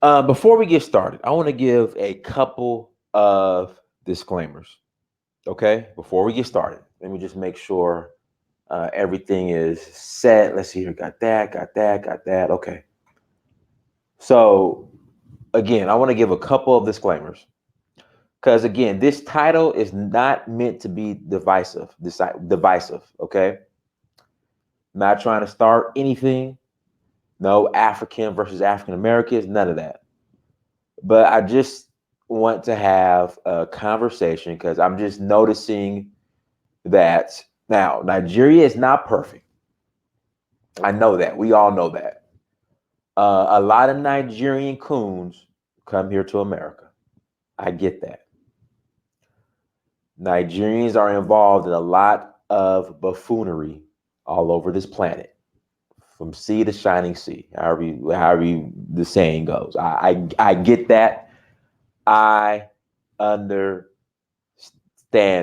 Before we get started, I want to give a couple of disclaimers. Okay, before we get started, let me just make sure everything is set. Let's see here. Got that. Got that. Got that. Okay. So again, I want to give a couple of disclaimers because again, this title is not meant to be divisive. Divisive. Okay. Not trying to start anything. No African versus African Americans. None of that. But I just want to have a conversation because I'm just noticing that now Nigeria is not perfect. I know that. We all know that. A lot of Nigerian coons come here to America. I get that. Nigerians are involved in a lot of buffoonery all over this planet, from sea to shining sea, however the saying goes. I get that. I understand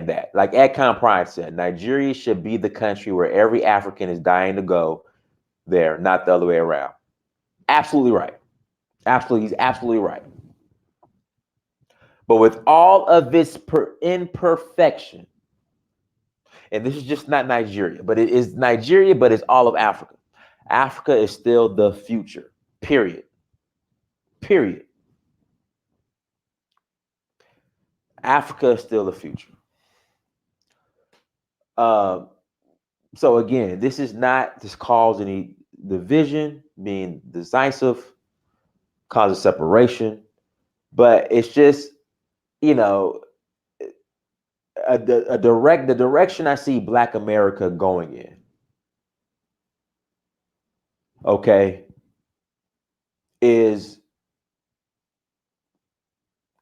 that. Like Edcon Pride said, Nigeria should be the country where every African is dying to go there, not the other way around. Absolutely right. Absolutely, he's absolutely right. But with all of its imperfection, and this is just not Nigeria, but it is Nigeria, but it's all of Africa. Africa is still the future, period. Period. Africa is still the future. So again, this is not to cause any division, being decisive, cause a separation, but it's just, you know, the direction I see Black America going in. Okay, is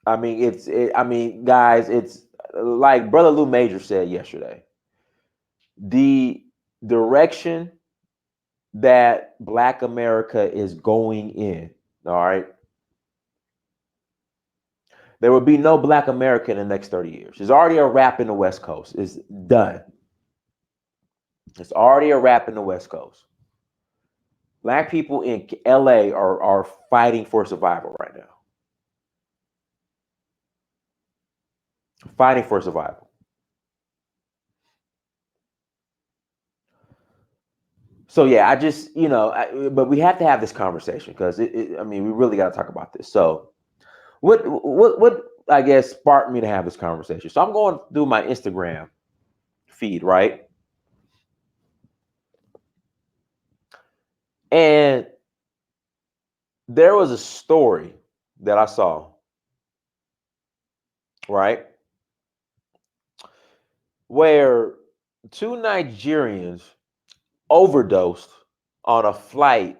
I mean, guys, it's like Brother Lou Major said yesterday. The direction that Black America is going in, all right, there will be no Black America in the next 30 years. There's already a wrap in the West Coast. It's done. It's already a wrap in the West Coast. Black people in LA are fighting for survival right now. Fighting for survival. So yeah, I just, but we have to have this conversation because I mean, we really got to talk about this. So what I guess sparked me to have this conversation. So I'm going through my Instagram feed, right? And there was a story that I saw, right? Where two Nigerians overdosed on a flight,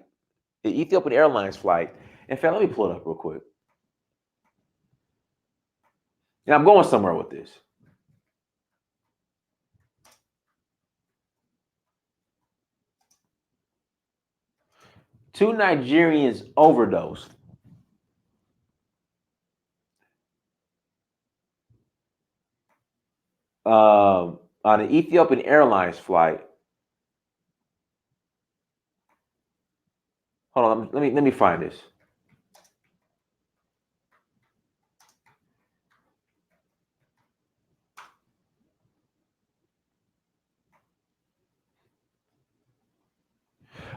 the Ethiopian Airlines flight. In fact, let me pull it up real quick. And I'm going somewhere with this. Two Nigerians overdosed on an Ethiopian Airlines flight. Hold on, let me find this.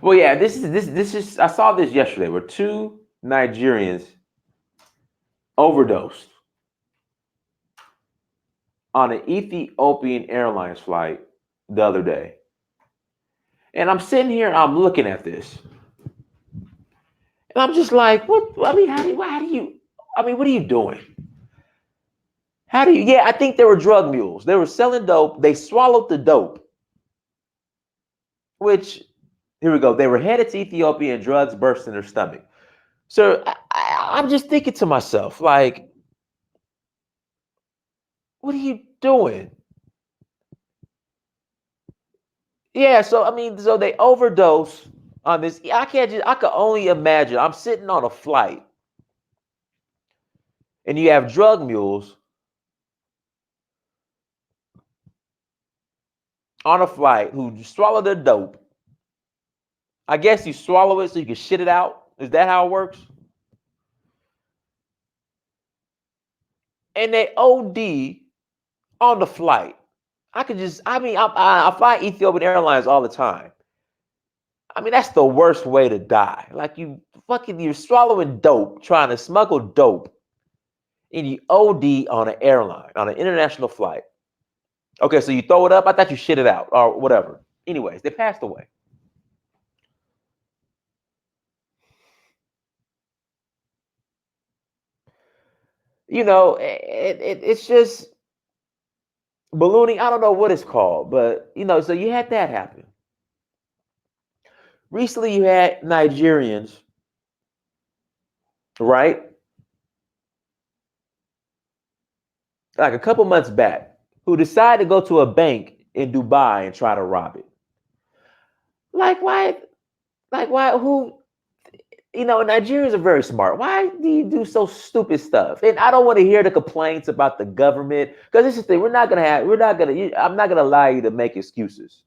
Well, yeah, this is I saw this yesterday where two Nigerians overdosed on an Ethiopian Airlines flight the other day. And I'm sitting here, I'm looking at this. And I'm just like, what? I mean, how do you, I mean, what are you doing? How do you, yeah, I think they were drug mules. They were selling dope. They swallowed the dope, which, here we go. They were headed to Ethiopia and drugs burst in their stomach. So I'm just thinking to myself, like, what are you doing? Yeah, so I mean, so they overdose on this. I could only imagine. I'm sitting on a flight and you have drug mules on a flight who swallow their dope. I guess you swallow it so you can shit it out. Is that how it works? and they OD on the flight. I fly Ethiopian Airlines all the time. I mean, that's the worst way to die. Like you're swallowing dope, trying to smuggle dope, and you OD on an airline, on an international flight. Okay, so you throw it up. I thought you shit it out or whatever. Anyways, they passed away. It's just ballooning. I don't know what it's called, but so you had that happen. Recently, you had Nigerians, right? Like a couple months back, who decided to go to a bank in Dubai and try to rob it. Like why? Like why? Who? Nigerians are very smart. Why do you do so stupid stuff? And I don't want to hear the complaints about the government because this is the thing. I'm not gonna allow you to make excuses.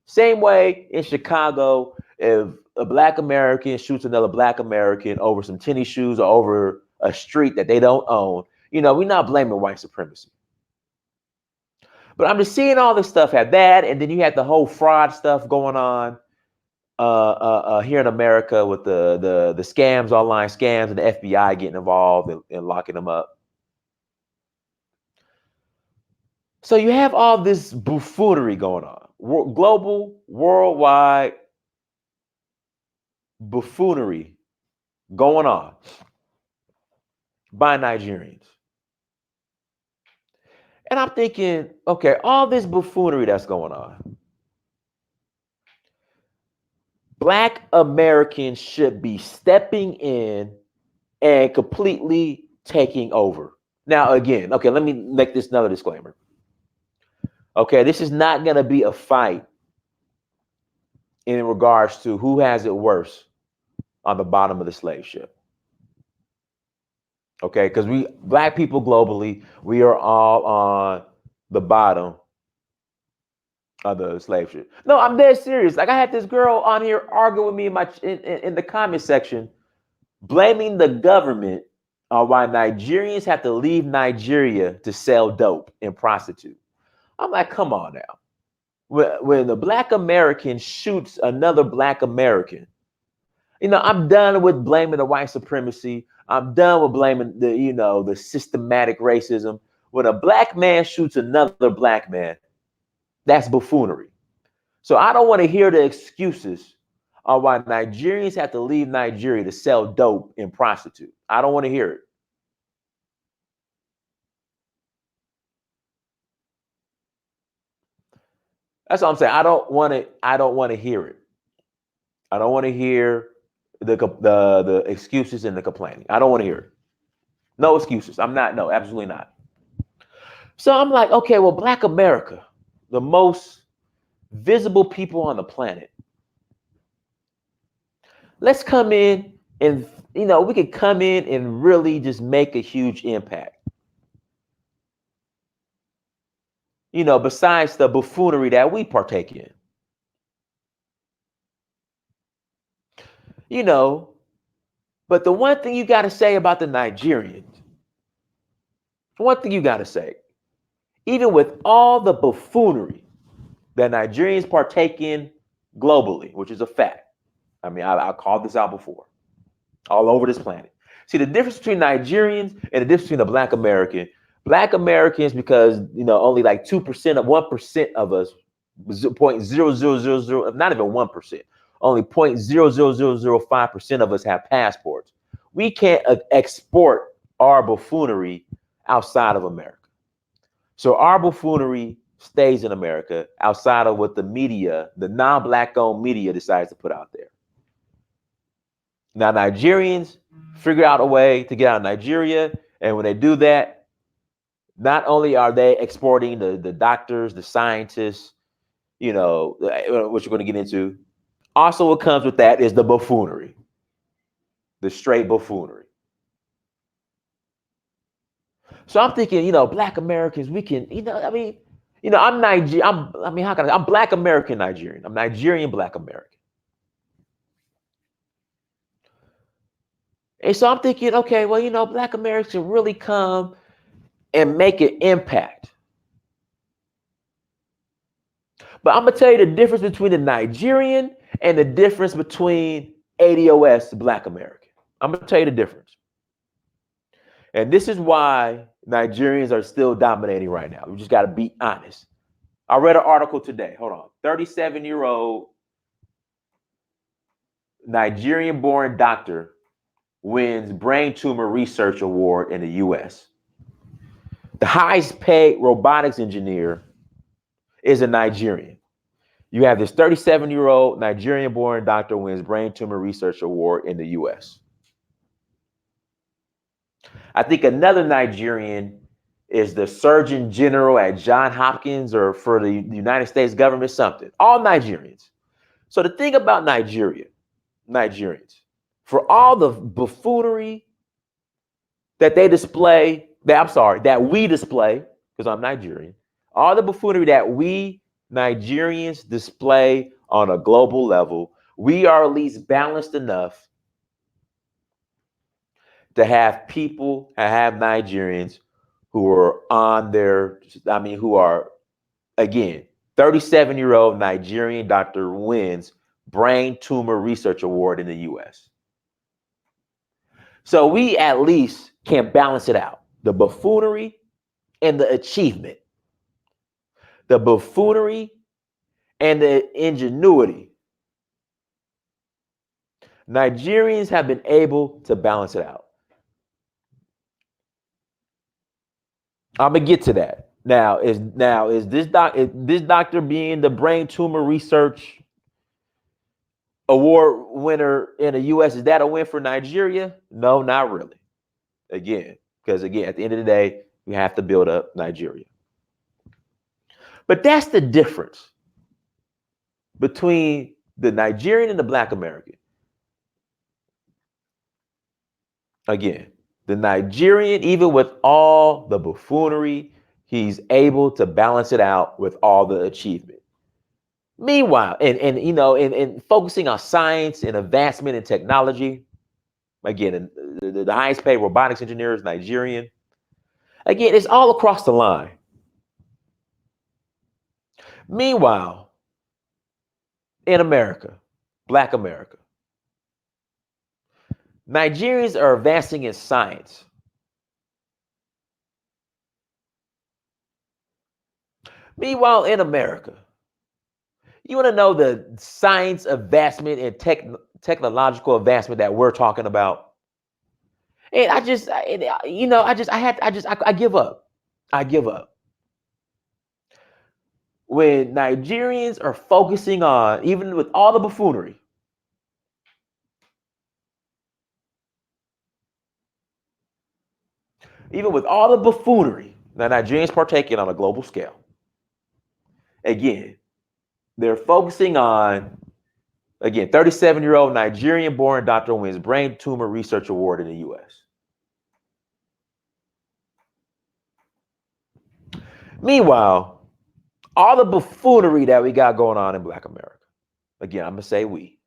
Same way in Chicago, if a black American shoots another black American over some tennis shoes or over a street that they don't own, we're not blaming white supremacy. But I'm just seeing all this stuff have that, and then you had the whole fraud stuff going on here in America with the scams, online scams, and the FBI getting involved and locking them up. So you have all this buffoonery going on, global, worldwide buffoonery going on by Nigerians. And I'm thinking, okay, all this buffoonery that's going on, Black Americans should be stepping in and completely taking over. Now, again, okay, let me make this another disclaimer. Okay, this is not going to be a fight in regards to who has it worse on the bottom of the slave ship. Okay, because black people globally, we are all on the bottom of the slave ship. No, I'm dead serious. Like I had this girl on here arguing with me in the comment section, blaming the government on why Nigerians have to leave Nigeria to sell dope and prostitute. I'm like, come on now. When the black American shoots another black American, I'm done with blaming the white supremacy. I'm done with blaming the systematic racism. When a black man shoots another black man, that's buffoonery. So I don't want to hear the excuses on why Nigerians have to leave Nigeria to sell dope and prostitute. I don't want to hear it. That's what I'm saying. I don't want to hear it. I don't want to hear the excuses and the complaining. I don't want to hear it. No excuses. No, absolutely not. So I'm like, okay, well, Black America, the most visible people on the planet. Let's come in and, we could come in and really just make a huge impact. Besides the buffoonery that we partake in. But the one thing you got to say about the Nigerians, even with all the buffoonery that Nigerians partake in globally, which is a fact. I mean, I called this out before, all over this planet. See, the difference between Nigerians and the difference between the Black Americans, because, only like 2% of 1% of us, 0.0000, not even 1%, only 0.00005% of us have passports. We can't export our buffoonery outside of America. So our buffoonery stays in America outside of what the media, the non-Black owned media, decides to put out there. Now, Nigerians figure out a way to get out of Nigeria. And when they do that, not only are they exporting the doctors, the scientists, which we're going to get into, also what comes with that is the buffoonery, the straight buffoonery. So I'm thinking, Black Americans, we can, I'm Nigerian. I'm Black American Nigerian. I'm Nigerian Black American. And so I'm thinking, okay, well, Black Americans should really come and make an impact. But I'm gonna tell you the difference between the Nigerian and the difference between ADOS Black American. I'm gonna tell you the difference. And this is why Nigerians are still dominating right now. We just gotta be honest. I read an article today. Hold on. 37-year-old Nigerian-born doctor wins brain tumor research award in the US. The highest paid robotics engineer is a Nigerian. You have this 37-year-old Nigerian-born doctor wins brain tumor research award in the US. I think another Nigerian is the Surgeon General at Johns Hopkins or for the United States government, something. All Nigerians. So the thing about Nigerians, for all the buffoonery that they display, that we display, because I'm Nigerian, all the buffoonery that we Nigerians display on a global level, we are at least balanced enough to have Nigerians who are who are, again, 37-year-old Nigerian doctor wins brain tumor research award in the US. So we at least can balance it out. The buffoonery and the achievement. The buffoonery and the ingenuity. Nigerians have been able to balance it out. I'm gonna get to that. Now is this doctor being the brain tumor research award winner in the US, is that a win for Nigeria? No, not really. Because at the end of the day, we have to build up Nigeria. But that's the difference between the Nigerian and the Black American. Again, the Nigerian, even with all the buffoonery, he's able to balance it out with all the achievement. Meanwhile, and focusing on science and advancement in technology, again, the highest paid robotics engineer is Nigerian. Again, it's all across the line. Meanwhile, in America, Black America, Nigerians are advancing in science. Meanwhile, in America, you want to know the science advancement and technological advancement that we're talking about? And I give up. I give up. When Nigerians are focusing on, even with all the buffoonery, that Nigerians partake in on a global scale, again, they're focusing on, 37-year-old Nigerian-born doctor wins brain tumor research award in the US. Meanwhile, all the buffoonery that we got going on in Black America, again, I'm gonna say we.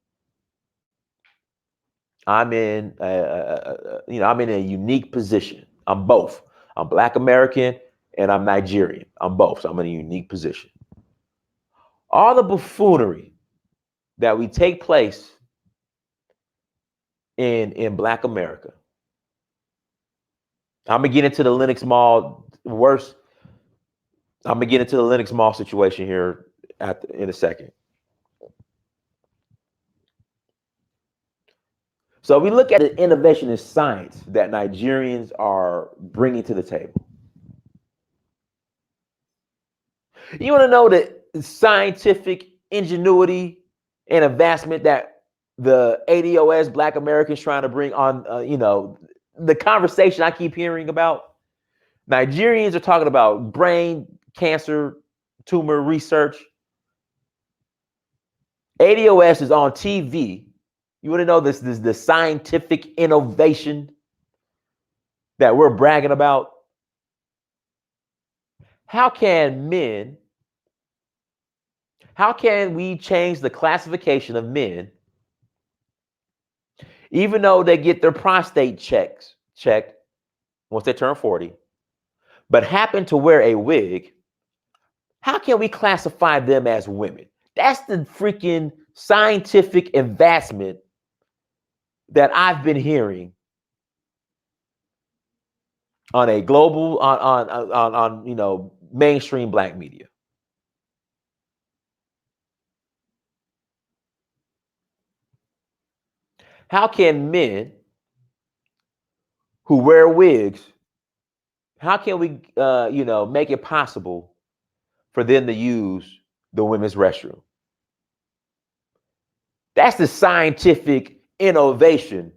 I'm in a unique position. I'm both. I'm Black American and I'm Nigerian. I'm both. So I'm in a unique position. All the buffoonery that we take place in Black America. I'm gonna get into the Lenox Mall situation here in a second. So we look at the innovation in science that Nigerians are bringing to the table. You want to know the scientific ingenuity and advancement that the ADOS Black Americans trying to bring on, the conversation I keep hearing about? Nigerians are talking about brain cancer tumor research. ADOS is on TV. You want to know this the scientific innovation that we're bragging about? How can we change the classification of men even though they get their prostate checked once they turn 40, but happen to wear a wig, how can we classify them as women? That's the freaking scientific advancement that I've been hearing on a global on mainstream black media. How can men who wear wigs, how can we make it possible for them to use the women's restroom? That's the scientific innovation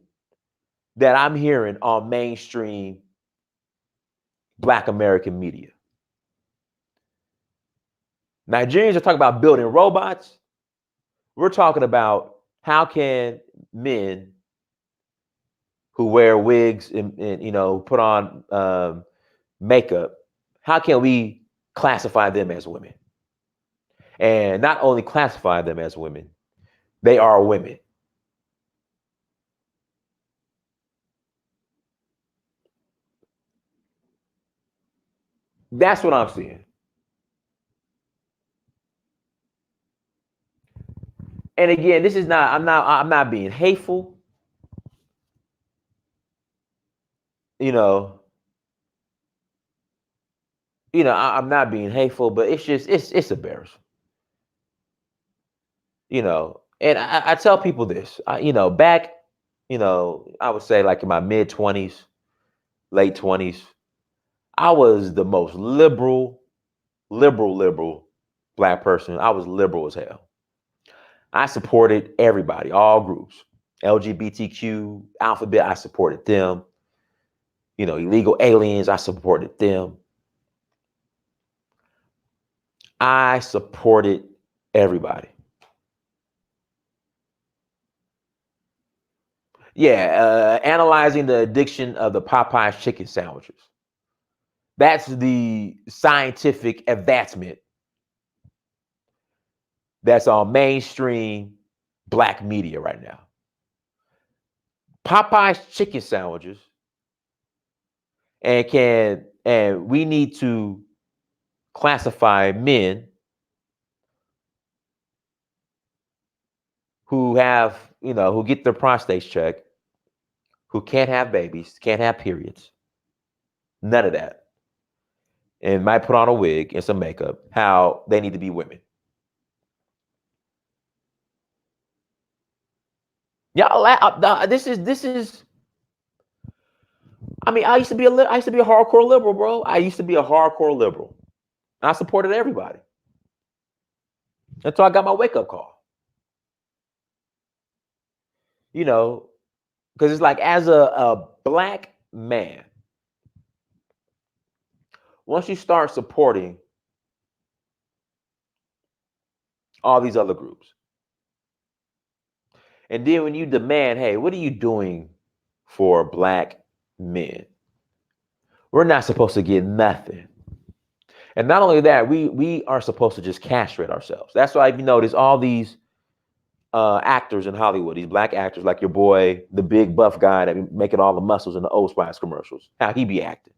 that I'm hearing on mainstream Black American media. Nigerians are talking about building robots. We're talking about how can men who wear wigs and put on makeup, how can we classify them as women? And not only classify them as women, they are women. That's what I'm seeing. And again, this is not, I'm not being hateful. I'm not being hateful, but it's just, it's embarrassing. And I tell people this, back, I would say like in my mid 20s, late 20s, I was the most liberal Black person. I was liberal as hell. I supported everybody, all groups, LGBTQ, alphabet, I supported them. Illegal aliens, I supported them. I supported everybody. Yeah, analyzing the addiction of the Popeyes chicken sandwiches. That's the scientific advancement that's on mainstream Black media right now. Popeyes chicken sandwiches, and we need to classify men who have, who get their prostates checked, who can't have babies, can't have periods, none of that, and might put on a wig and some makeup, how they need to be women. Yeah, this is. I mean, I used to be a hardcore liberal, bro. I used to be a hardcore liberal. I supported everybody until I got my wake up call. Because it's like, as a Black man, once you start supporting all these other groups, and then when you demand, hey, what are you doing for Black men? We're not supposed to get nothing. And not only that, we are supposed to just castrate ourselves. That's why you notice all these actors in Hollywood, these Black actors, like your boy, the big buff guy that be making all the muscles in the Old Spice commercials, how he be acting.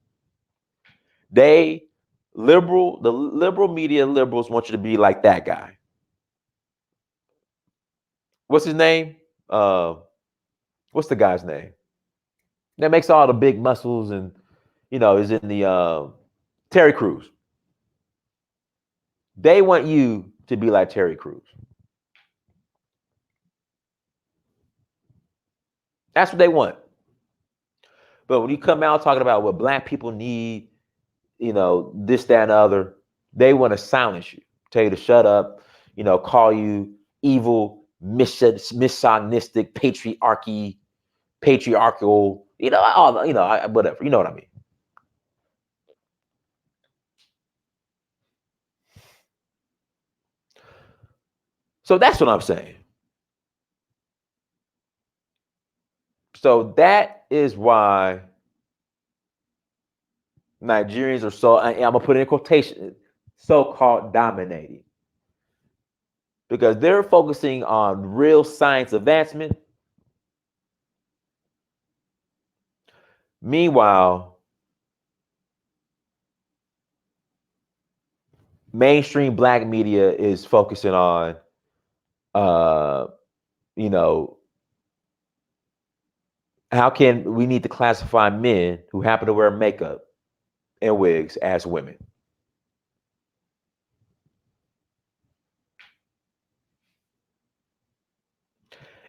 The liberal media liberals want you to be like that guy. What's his name? What's the guy's name? That makes all the big muscles and, is in the Terry Crews. They want you to be like Terry Crews. That's what they want. But when you come out talking about what Black people need, this, that, and the other, they want to silence you, tell you to shut up, call you evil, misogynistic, patriarchal, whatever, you know what I mean. So that's what I'm saying. So that is why Nigerians are so, I'm gonna put it in quotation, so-called dominating. Because they're focusing on real science advancement, Meanwhile, mainstream black media is focusing on, uh, you know, how can we need to classify men who happen to wear makeup and wigs as women?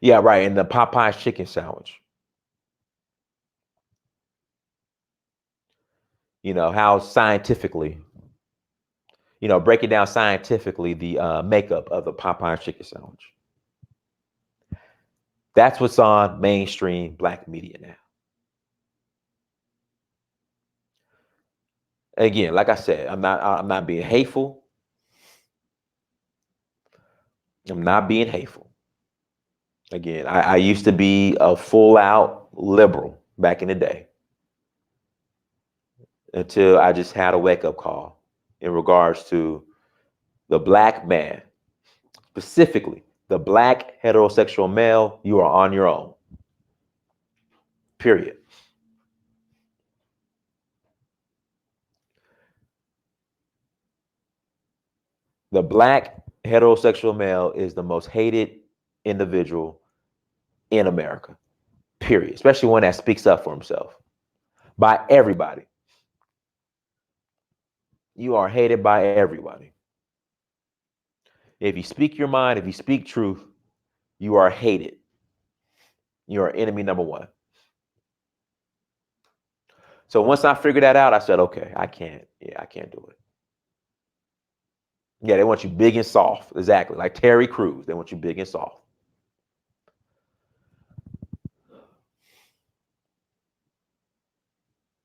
Yeah, right. And the Popeye's chicken sandwich. How scientifically, break it down scientifically, the makeup of the Popeye's chicken sandwich. That's what's on mainstream black media now. Again, like I said, I'm not being hateful. I'm not being hateful. Again, I used to be a full out liberal back in the day until I just had a wake up call in regards to the black man, specifically the black heterosexual male. You are on your own. Period. The black heterosexual male is the most hated individual in America. Period. Especially one that speaks up for himself by everybody. You are hated by everybody. If you speak your mind, if you speak truth, you are hated. You are enemy number one. So once I figured that out, I said, okay, I can't do it. Yeah, they want you big and soft. Exactly. Like Terry Crews. They want you big and soft.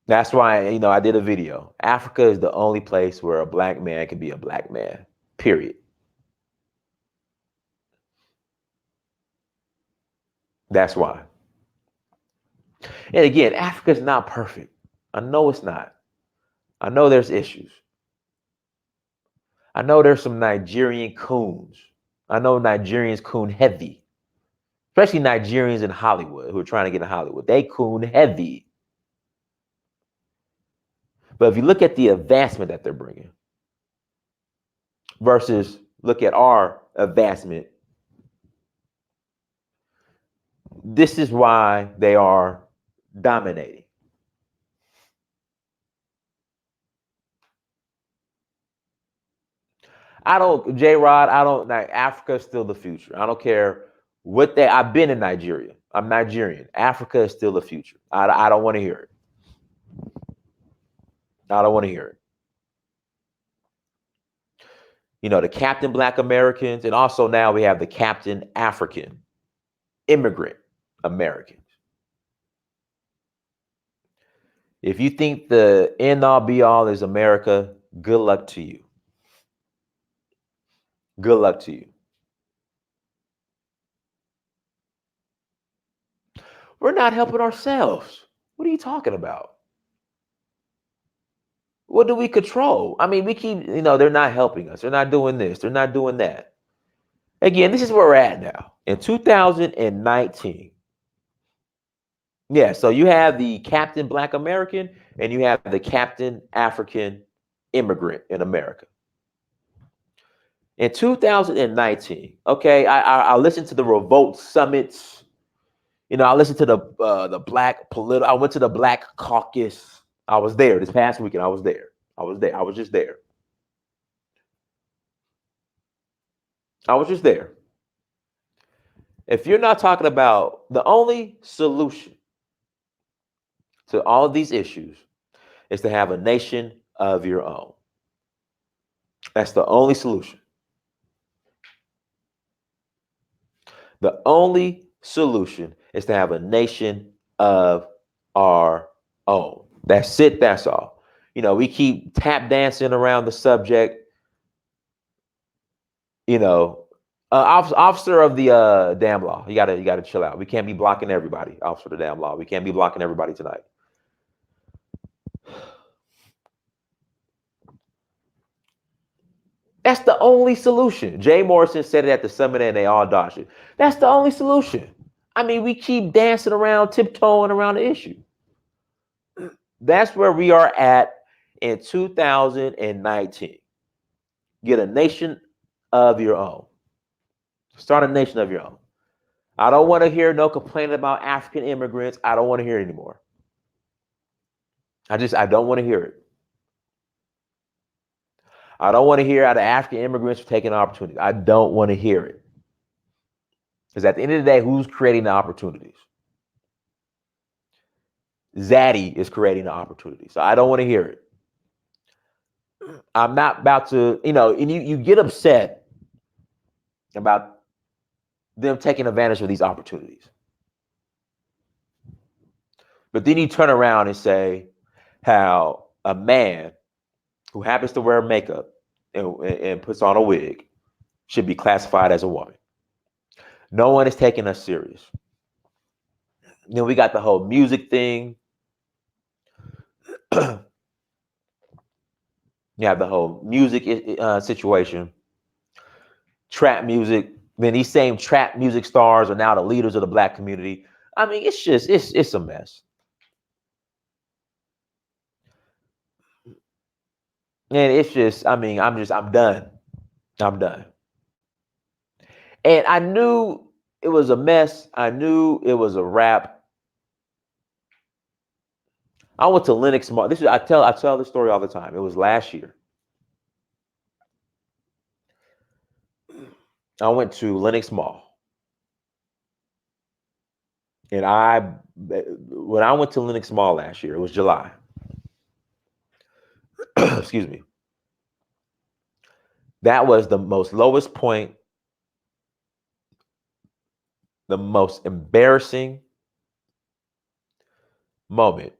That's why, I did a video. Africa is the only place where a black man can be a black man. Period. That's why. And again, Africa is not perfect. I know it's not. I know there's issues. I know there's some Nigerian coons. I know Nigerians coon heavy, especially Nigerians in Hollywood who are trying to get in Hollywood. They coon heavy. But if you look at the advancement that they're bringing versus look at our advancement, this is why they are dominating. J-Rod, like, Africa is still the future. I don't care I've been in Nigeria. I'm Nigerian. Africa is still the future. I don't want to hear it. I don't want to hear it. The Captain Black Americans, and also now we have the Captain African immigrant Americans. If you think the end all be all is America, good luck to you. Good luck to you. We're not helping ourselves. What are you talking about? What do we control? I mean, we keep, they're not helping us. They're not doing this. They're not doing that. Again, this is where we're at now. In 2019. Yeah, so you have the Captain Black American and you have the Captain African immigrant in America. In 2019, okay, I listened to the Revolt Summits. I listened to the Black I went to the Black Caucus. I was there this past weekend. I was there. I was just there. I was just there. If you're not talking about the only solution to all of these issues is to have a nation of your own. That's the only solution. The only solution is to have a nation of our own. That's it. That's all. We keep tap dancing around the subject. Officer of the damn law. You gotta chill out. We can't be blocking everybody. Officer of the damn law. We can't be blocking everybody tonight. That's the only solution. Jay Morrison said it at the summit and they all dodged it. That's the only solution. I mean, we keep dancing around, tiptoeing around the issue. That's where we are at in 2019. Get a nation of your own. Start a nation of your own. I don't want to hear no complaining about African immigrants. I don't want to hear it anymore. I don't want to hear it. I don't want to hear how the African immigrants are taking opportunities. I don't want to hear it. Because at the end of the day, who's creating the opportunities? Zaddy is creating the opportunity. So I don't want to hear it. I'm not about to, and you get upset about them taking advantage of these opportunities. But then you turn around and say how a man who happens to wear makeup and puts on a wig should be classified as a woman. No one is taking us serious. Then we got the whole music thing. You have the whole music situation. Trap music. Then these same trap music stars are now the leaders of the Black community. I mean, it's a mess. And it's just, I'm done. I'm done. And I knew it was a mess. I knew it was a wrap. I went to Lenox Mall. I tell this story all the time. It was last year. I went to Lenox Mall. And when I went to Lenox Mall last year, it was July. Excuse me. That was the most lowest point, the most embarrassing moment,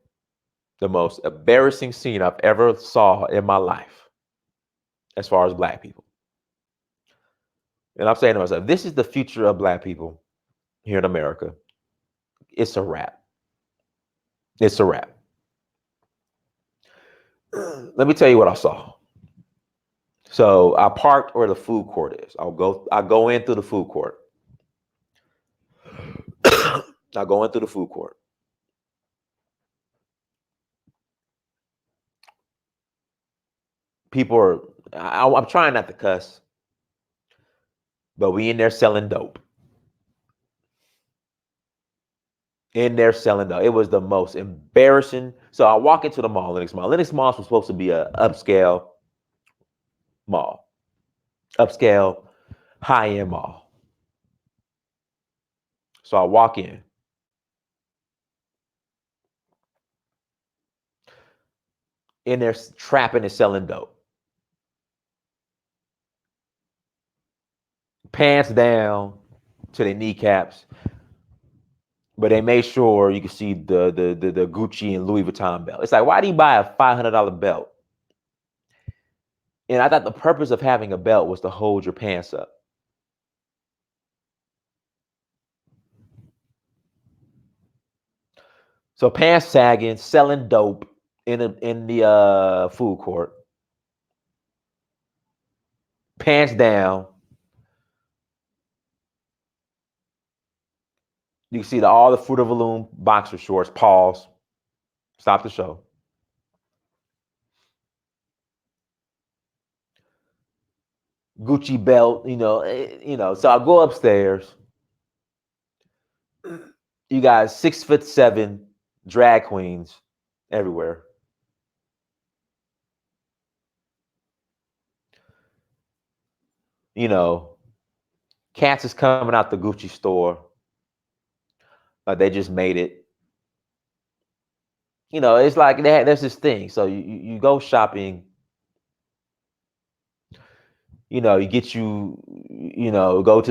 the most embarrassing scene I've ever saw in my life as far as Black people. And I'm saying to myself, this is the future of Black people here in America. It's a wrap. It's a wrap. Let me tell you what I saw. So I parked where the food court is. I go in through the food court. I go in through the food court. People are, I'm trying not to cuss, but we in there selling dope. In there selling dope. It was the most embarrassing. So I walk into the mall, Lenox Mall. Lenox Mall was supposed to be an upscale mall. Upscale, high-end mall. So I walk in. In there trapping and selling dope. Pants down to their kneecaps. But they made sure you could see the Gucci and Louis Vuitton belt. It's like, why do you buy a $500 belt? And I thought the purpose of having a belt was to hold your pants up. So pants sagging, selling dope in the food court. Pants down. You can see all the Fruit of the Loom boxer shorts. Pause. Stop the show. Gucci belt, So I go upstairs. You got 6'7" drag queens everywhere. Cats is coming out the Gucci store. They just made it. It's like there's this thing. So you go shopping. You go to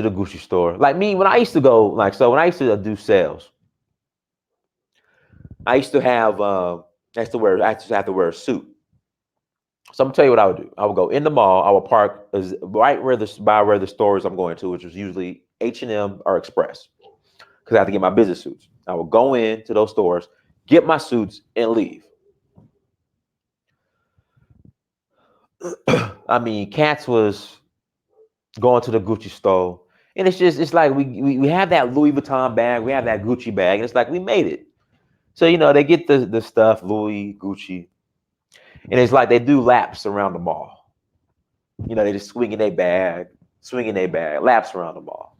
the Gucci store. Like me, when I used to go, when I used to do sales, I used to have I used to have to wear a suit. So I'm gonna tell you what I would do. I would go in the mall. I would park right where the stores I'm going to, which was usually H&M or Express, because I have to get my business suits. I would go into those stores, get my suits, and leave. I mean, Cats was going to the Gucci store, and it's like we have that Louis Vuitton bag, we have that Gucci bag, and it's like we made it. So, they get the stuff, Louis, Gucci, and it's like they do laps around the mall. They just swinging their bag, laps around the mall.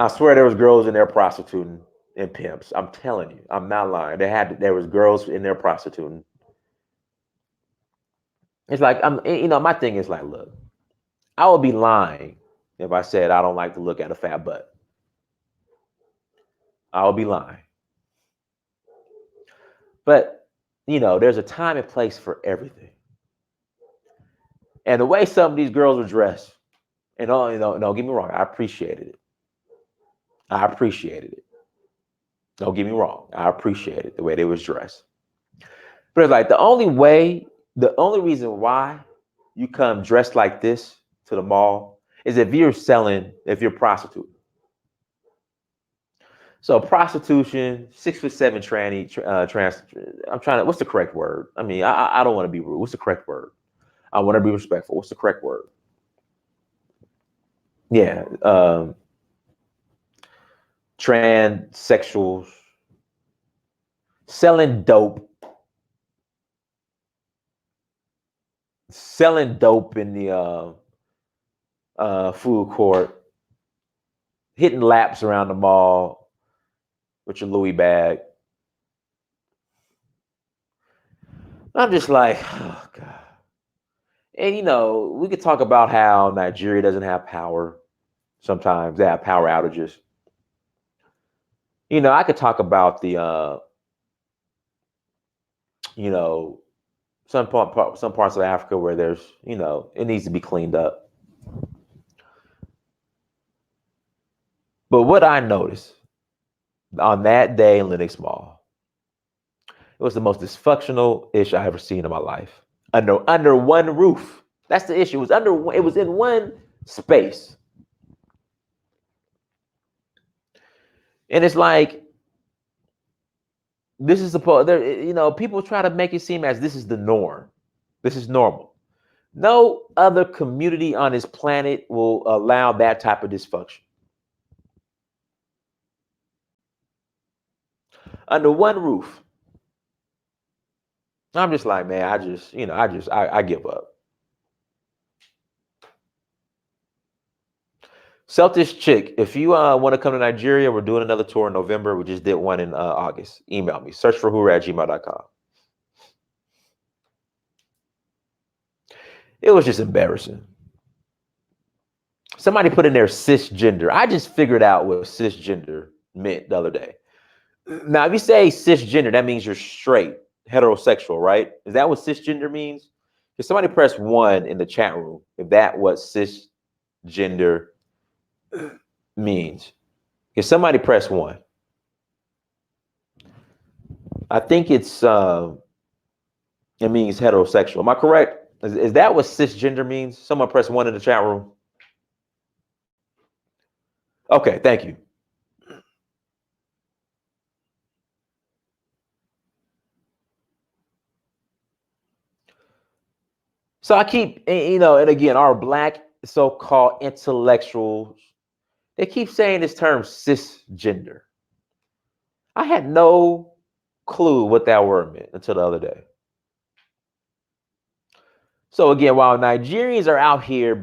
I swear there was girls in there prostituting and pimps. I'm telling you, I'm not lying. There was girls in there prostituting. It's like, my thing is like, look, I would be lying if I said I don't like to look at a fat butt. I would be lying. But, there's a time and place for everything. And the way some of these girls were dressed, and don't get me wrong, I appreciated it. Don't get me wrong, I appreciated the way they was dressed. But it's like the only reason why you come dressed like this to the mall is if you're prostituting. So prostitution, 6'7" tranny, what's the correct word? I mean, I don't want to be rude. What's the correct word? I want to be respectful. What's the correct word? Yeah. Transsexuals selling dope in the food court, hitting laps around the mall with your Louis bag. I'm just like, oh God. And we could talk about how Nigeria doesn't have power. Sometimes they have power outages. I could talk about the some parts of Africa where there's, it needs to be cleaned up. But what I noticed on that day in Lenox Mall, it was the most dysfunctional ish I ever seen in my life. Under one roof. That's the issue. It was in one space. And it's like, this is supposed, people try to make it seem as this is the norm. This is normal. No other community on this planet will allow that type of dysfunction. Under one roof. I'm just like, man, I give up. Celtics chick, if you want to come to Nigeria, we're doing another tour in November. We just did one in August. Email me. Search for hura@gmail.com. It was just embarrassing. Somebody put in there cisgender. I just figured out what cisgender meant the other day. Now, if you say cisgender, that means you're straight, heterosexual, right? Is that what cisgender means? If somebody press 1 in the chat room, if that what cisgender means. If somebody press 1. I think it means heterosexual. Am I correct? Is that what cisgender means? Someone press 1 in the chat room. Okay, thank you. So I keep, and again, our Black so-called intellectuals, they keep saying this term cisgender. I had no clue what that word meant until the other day. So again, while Nigerians are out here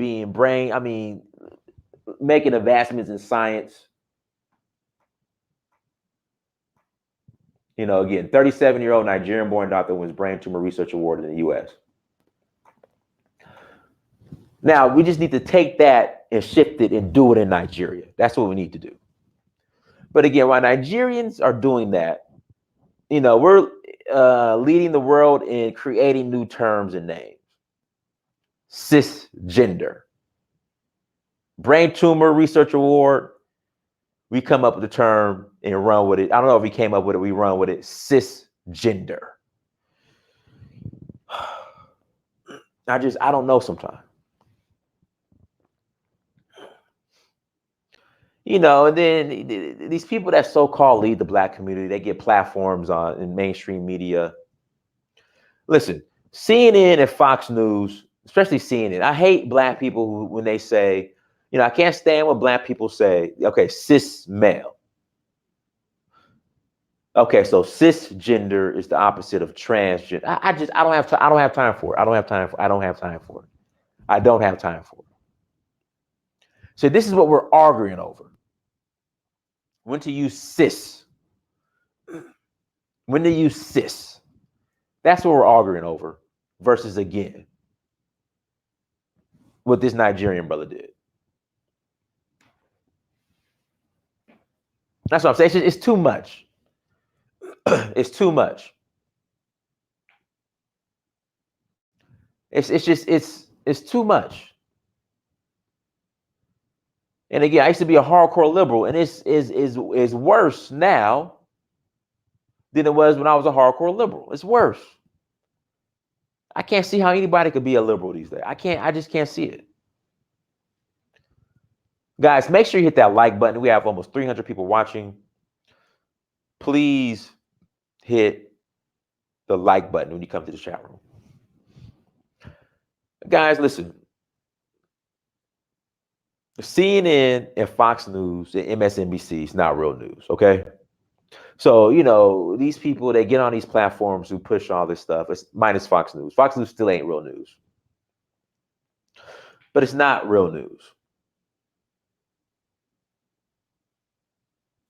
making advancements in science, again, 37-year-old Nigerian-born doctor wins brain tumor research award in the U.S. Now, we just need to take that and shift it and do it in Nigeria. That's what we need to do. But again, while Nigerians are doing that, we're leading the world in creating new terms and names. Cisgender. Brain tumor research award. We come up with the term and run with it. I don't know if we came up with it. We run with it. Cisgender. I don't know sometimes. And then these people that so-called lead the Black community, they get platforms in mainstream media. Listen, CNN and Fox News, especially CNN. I hate Black people when they say, I can't stand when black people say, okay, cis male. Okay, so cisgender is the opposite of transgender. I don't have time. I don't have time for it. I don't have time for it. I don't have time for it. I don't have time for it. So this is what we're arguing over. When to use cis. When to use cis. That's what we're arguing over versus again what this Nigerian brother did. That's what I'm saying. It's too much. It's too much. It's too much. And again, I used to be a hardcore liberal, and it's is worse now than it was when I was a hardcore liberal. It's worse. I can't see how anybody could be a liberal these days. I just can't see it. Guys, make sure you hit that like button. We have almost 300 people watching. Please hit the like button when you come to the chat room. Guys, listen. CNN and Fox News and MSNBC is not real news, okay? So, these people, they get on these platforms who push all this stuff. It's minus Fox News. Fox News still ain't real news. But it's not real news.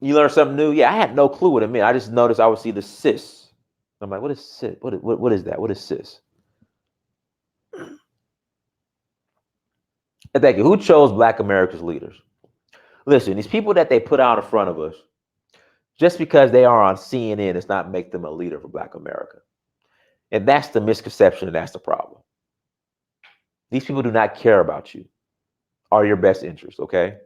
You learn something new? Yeah, I had no clue what it meant. I just noticed I would see the cis. I'm like, what is cis? What is that? What is cis? And thank you. Who chose Black America's leaders? Listen, these people that they put out in front of us, just because they are on CNN does not make them a leader for Black America. And that's the misconception, and that's the problem. These people do not care about you or your best interest, okay?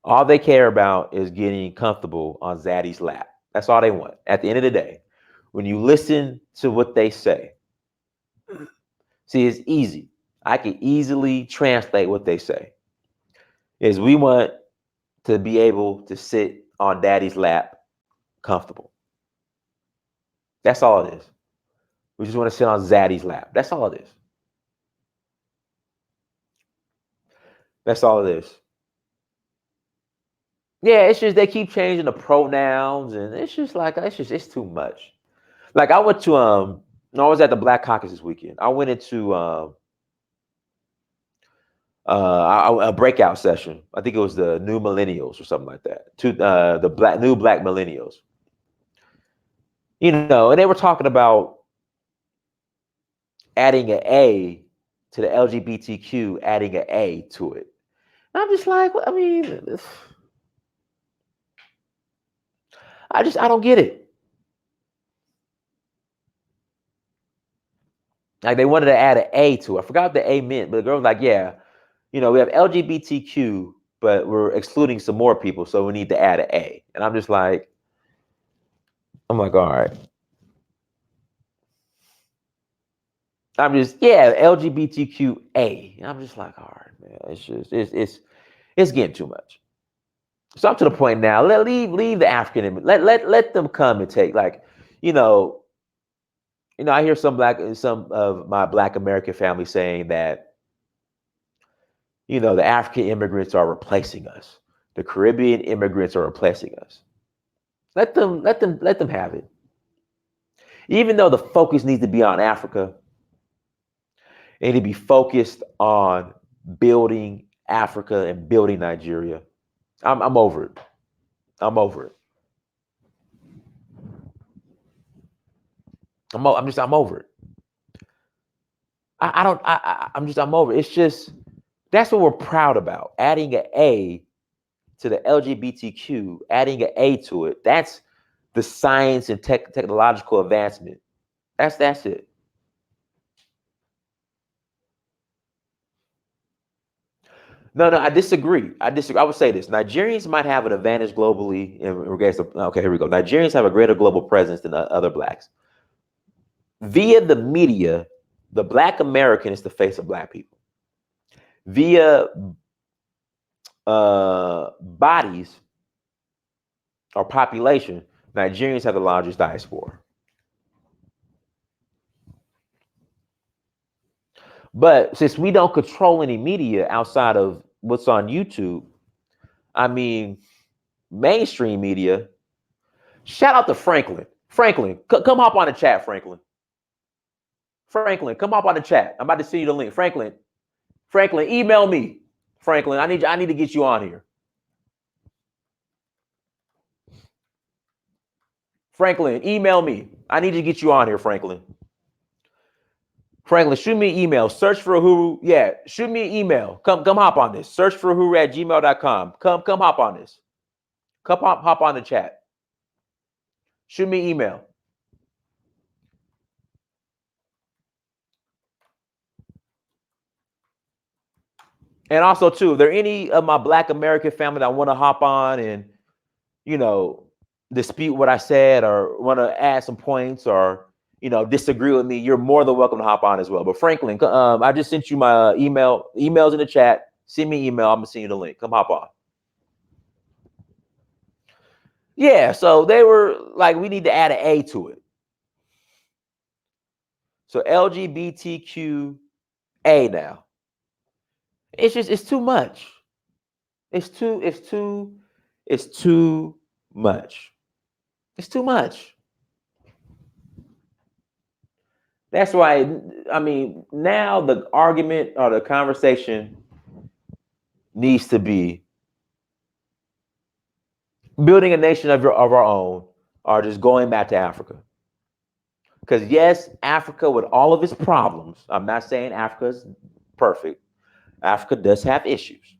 All they care about is getting comfortable on Zaddy's lap. That's all they want. At the end of the day, when you listen to what they say, see, it's easy. I can easily translate what they say. Is we want to be able to sit on daddy's lap comfortable. That's all it is. We just want to sit on Zaddy's lap. That's all it is. That's all it is. Yeah, it's just they keep changing the pronouns, and it's just like it's too much. Like I went to I was at the Black Caucus this weekend. I went into a breakout session. I think it was the new millennials or something like that. To the new black millennials. And they were talking about adding an A to the LGBTQ, adding an A to it. And I'm just like, I mean, I don't get it. Like they wanted to add an A to it. I forgot what the A meant, but the girl was like, yeah, we have LGBTQ, but we're excluding some more people, so we need to add an A. And I'm like, all right. LGBTQA. And I'm just like, all right, man, it's getting too much. So I'm to the point now. Leave the African image. Let them come and take. Like, I hear some of my Black American family saying that, the African immigrants are replacing us. The Caribbean immigrants are replacing us. Let them have it. Even though the focus needs to be on Africa, they need to be focused on building Africa and building Nigeria. I'm over it. I'm over it. I'm over it. I'm over it. It's just, that's what we're proud about. Adding an A to the LGBTQ, adding an A to it. That's the science and technological advancement. That's it. No, I disagree. I would say this. Nigerians might have an advantage globally in regards to, okay, here we go. Nigerians have a greater global presence than other Blacks. Via the media, the Black American is the face of Black people. Via bodies or population, Nigerians have the largest diaspora. But since we don't control any media outside of what's on YouTube, I mean, mainstream media. Shout out to Phrankleen. Phrankleen, come hop on the chat, Phrankleen. Phrankleen, come hop on the chat. I'm about to send you the link. Phrankleen, email me. Phrankleen, I need to get you on here. Phrankleen, email me. I need to get you on here, Phrankleen. Phrankleen, shoot me an email. Search for Uhuru. Yeah, shoot me an email. Come hop on this. Search for Uhuru@gmail.com. Come hop on this. Come hop on the chat. Shoot me an email. And also, too, if there are any of my Black American family that want to hop on and, dispute what I said or want to add some points or, disagree with me, you're more than welcome to hop on as well. But Phrankleen, I just sent you my email. Email's in the chat. Send me an email. I'm going to send you the link. Come hop on. Yeah, so they were like, we need to add an A to it. So LGBTQA now. It's too much. It's too much. It's too much. That's why, I mean, now the argument or the conversation needs to be building a nation of our own or just going back to Africa. Because yes, Africa with all of its problems, I'm not saying Africa's perfect. Africa does have issues.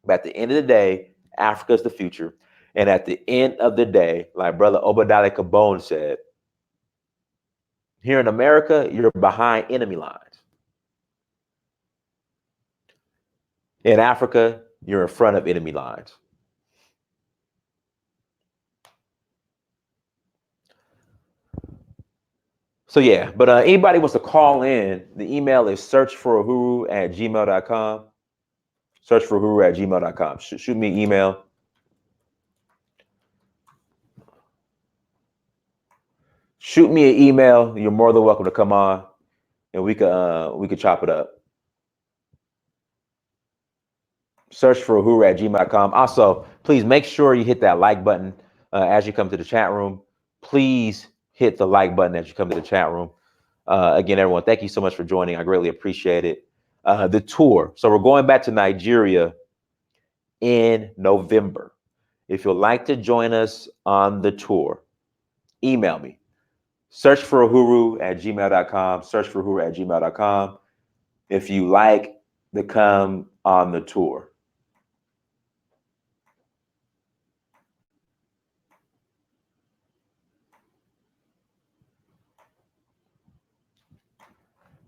But at the end of the day, Africa is the future. And at the end of the day, like Brother Obadiah Cabone said, here in America, you're behind enemy lines. In Africa, you're in front of enemy lines. So yeah, but anybody wants to call in, the email is searchforuhuru@gmail.com. Searchforuhuru@gmail.com. Shoot me an email. Shoot me an email. You're more than welcome to come on, and we could chop it up. Search for Uhuru@gmail.com. Also, please make sure you hit that like button as you come to the chat room. Please hit the like button as you come to the chat room. Again, everyone, thank you so much for joining. I greatly appreciate it. The tour. So we're going back to Nigeria in November. If you'd like to join us on the tour, email me. Search for Uhuru@gmail.com. Search for Uhuru@gmail.com. If you like to come on the tour.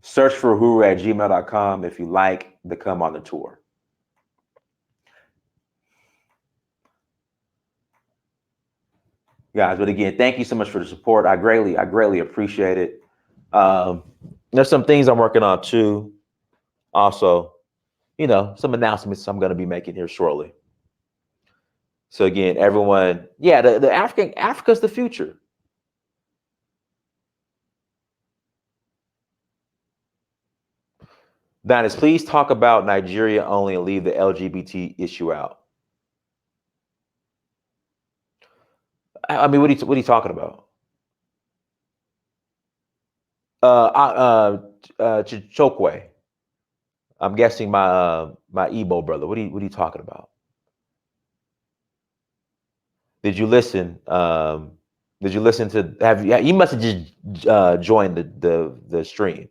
Search for Uhuru@gmail.com if you like to come on the tour. Guys, but again, thank you so much for the support. I greatly appreciate it. There's some things I'm working on too. Also, some announcements I'm going to be making here shortly. So again, everyone, yeah, the Africa's the future. Donis, please talk about Nigeria only and leave the LGBT issue out. I mean, what are you talking about? Chichokwe. I'm guessing my Igbo brother. What are you talking about? Did you listen? Did you listen to? You must have just joined the stream.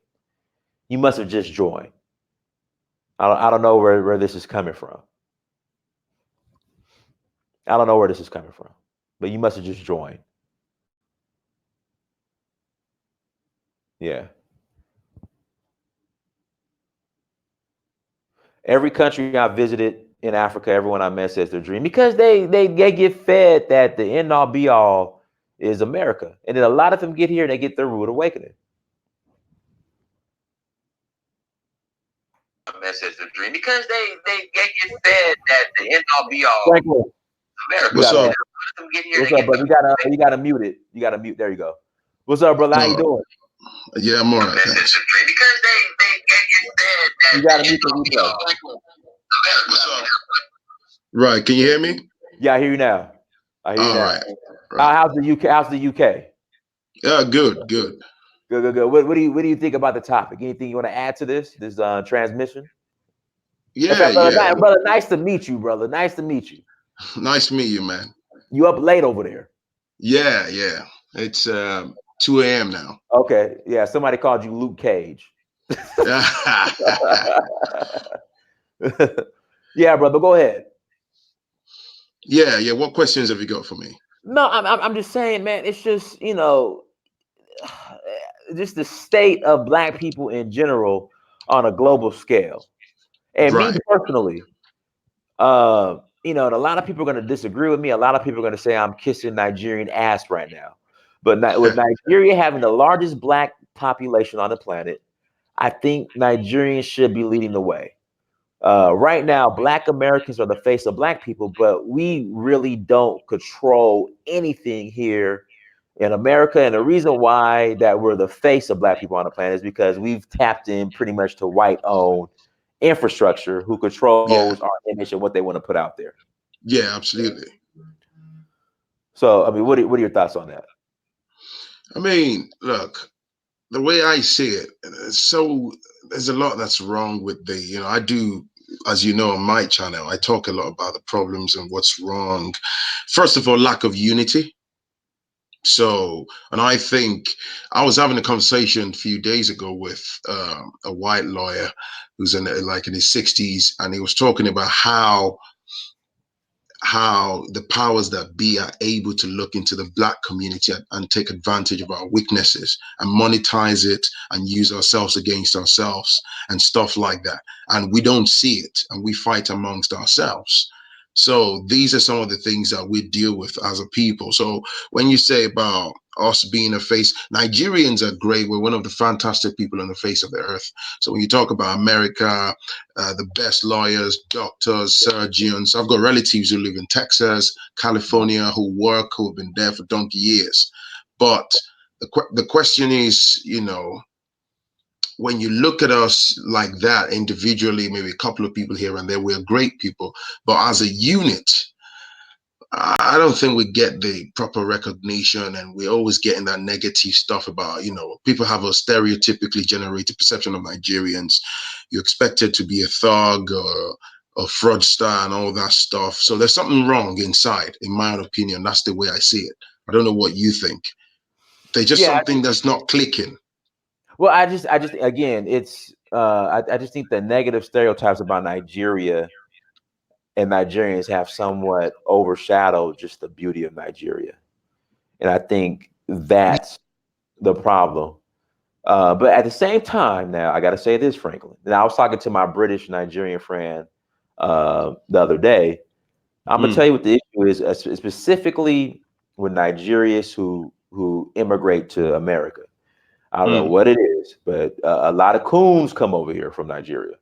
You must have just joined. I don't know where this is coming from. I don't know where this is coming from, but you must have just joined. Yeah. Every country I visited in Africa, everyone I met says their dream because they get fed that the end all be all is America, and then a lot of them get here and they get their rude awakening. Says their dream because they get fed that the end all be all. America. What's up? What's up, brother? You gotta mute it. You gotta mute. There you go. What's up, brother? How you doing? Yeah, I'm all right. Thanks. Because they You got to mute the replay. Right. Can you hear me? Yeah, I hear you now. I hear you All now. right. Right. How's the UK? How's the UK? Yeah. Good. Good. Good, good, good. What do you think about the topic? Anything you want to add to this transmission? In Yeah. fact, brother, Yeah. brother, nice to meet you, brother. Nice to meet you. Nice to meet you, man. You up late over there? Yeah. Yeah. It's 2 a.m. now. Okay, yeah. Somebody called you Luke Cage. Yeah, brother. Go ahead. Yeah. Yeah. What questions have you got for me? No, I'm just saying, man. It's just just the state of Black people in general on a global scale. And me Right. personally, and a lot of people are going to disagree with me. A lot of people are going to say I'm kissing Nigerian ass right now. But with Nigeria having the largest Black population on the planet, I think Nigerians should be leading the way. Right now, Black Americans are the face of Black people, but we really don't control anything here in America. And the reason why that we're the face of Black people on the planet is because we've tapped in pretty much to white-owned infrastructure who controls Yeah. our image and what they want to put out there. Yeah. Absolutely. So, I mean, what are your thoughts on that? I mean, look, the way I see it, so there's a lot that's wrong with I do, as you know, on my channel, I talk a lot about the problems and what's wrong. First of all, lack of unity. So, and I think I was having a conversation a few days ago with a white lawyer who's in his 60s, and he was talking about how the powers that be are able to look into the Black community and take advantage of our weaknesses and monetize it and use ourselves against ourselves and stuff like that. And we don't see it, and we fight amongst ourselves. So these are some of the things that we deal with as a people. So when you say about us being a face, Nigerians are great. We're one of the fantastic people on the face of the earth. So when you talk about America, the best lawyers, doctors, surgeons. I've got relatives who live in Texas, California, who have been there for donkey years. But the question is, when you look at us like that individually, maybe a couple of people here and there, we're great people. But as a unit, I don't think we get the proper recognition, and we're always getting that negative stuff about, people have a stereotypically generated perception of Nigerians. You're expected to be a thug or a fraudster and all that stuff. So there's something wrong inside, in my own opinion. That's the way I see it. I don't know what you think. There's just Yeah. something that's not clicking. Well, I just again, it's I just think the negative stereotypes about Nigeria and Nigerians have somewhat overshadowed just the beauty of Nigeria, and I think that's the problem. But at the same time, now I got to say this, Franklin. Now I was talking to my British Nigerian friend the other day. I'm gonna Mm, tell you what the issue is, specifically with Nigerians who immigrate to America. I don't know mm. what it is, but a lot of coons come over here from Nigeria.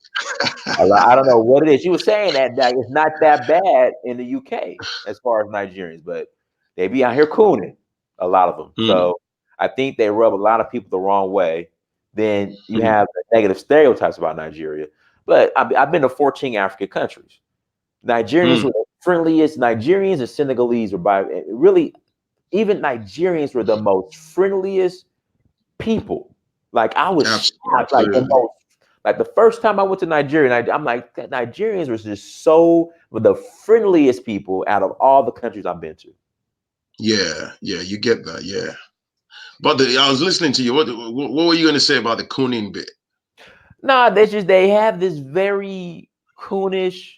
I don't know what it is. You were saying that it's not that bad in the UK as far as Nigerians, but they be out here cooning, a lot of them. Mm, So I think they rub a lot of people the wrong way. Then you mm, have the negative stereotypes about Nigeria. But I've been to 14 African countries. Nigerians mm. were the friendliest. Nigerians and Senegalese were really, even Nigerians were the most friendliest people. Like I was shocked, like the Absolutely. most. Like the first time I went to Nigeria, and I'm like, Nigerians were just so the friendliest people out of all the countries I've been to. Yeah, yeah, you get that. Yeah. But I was listening to you. What were you going to say about the cooning bit? Nah, they have this very coonish,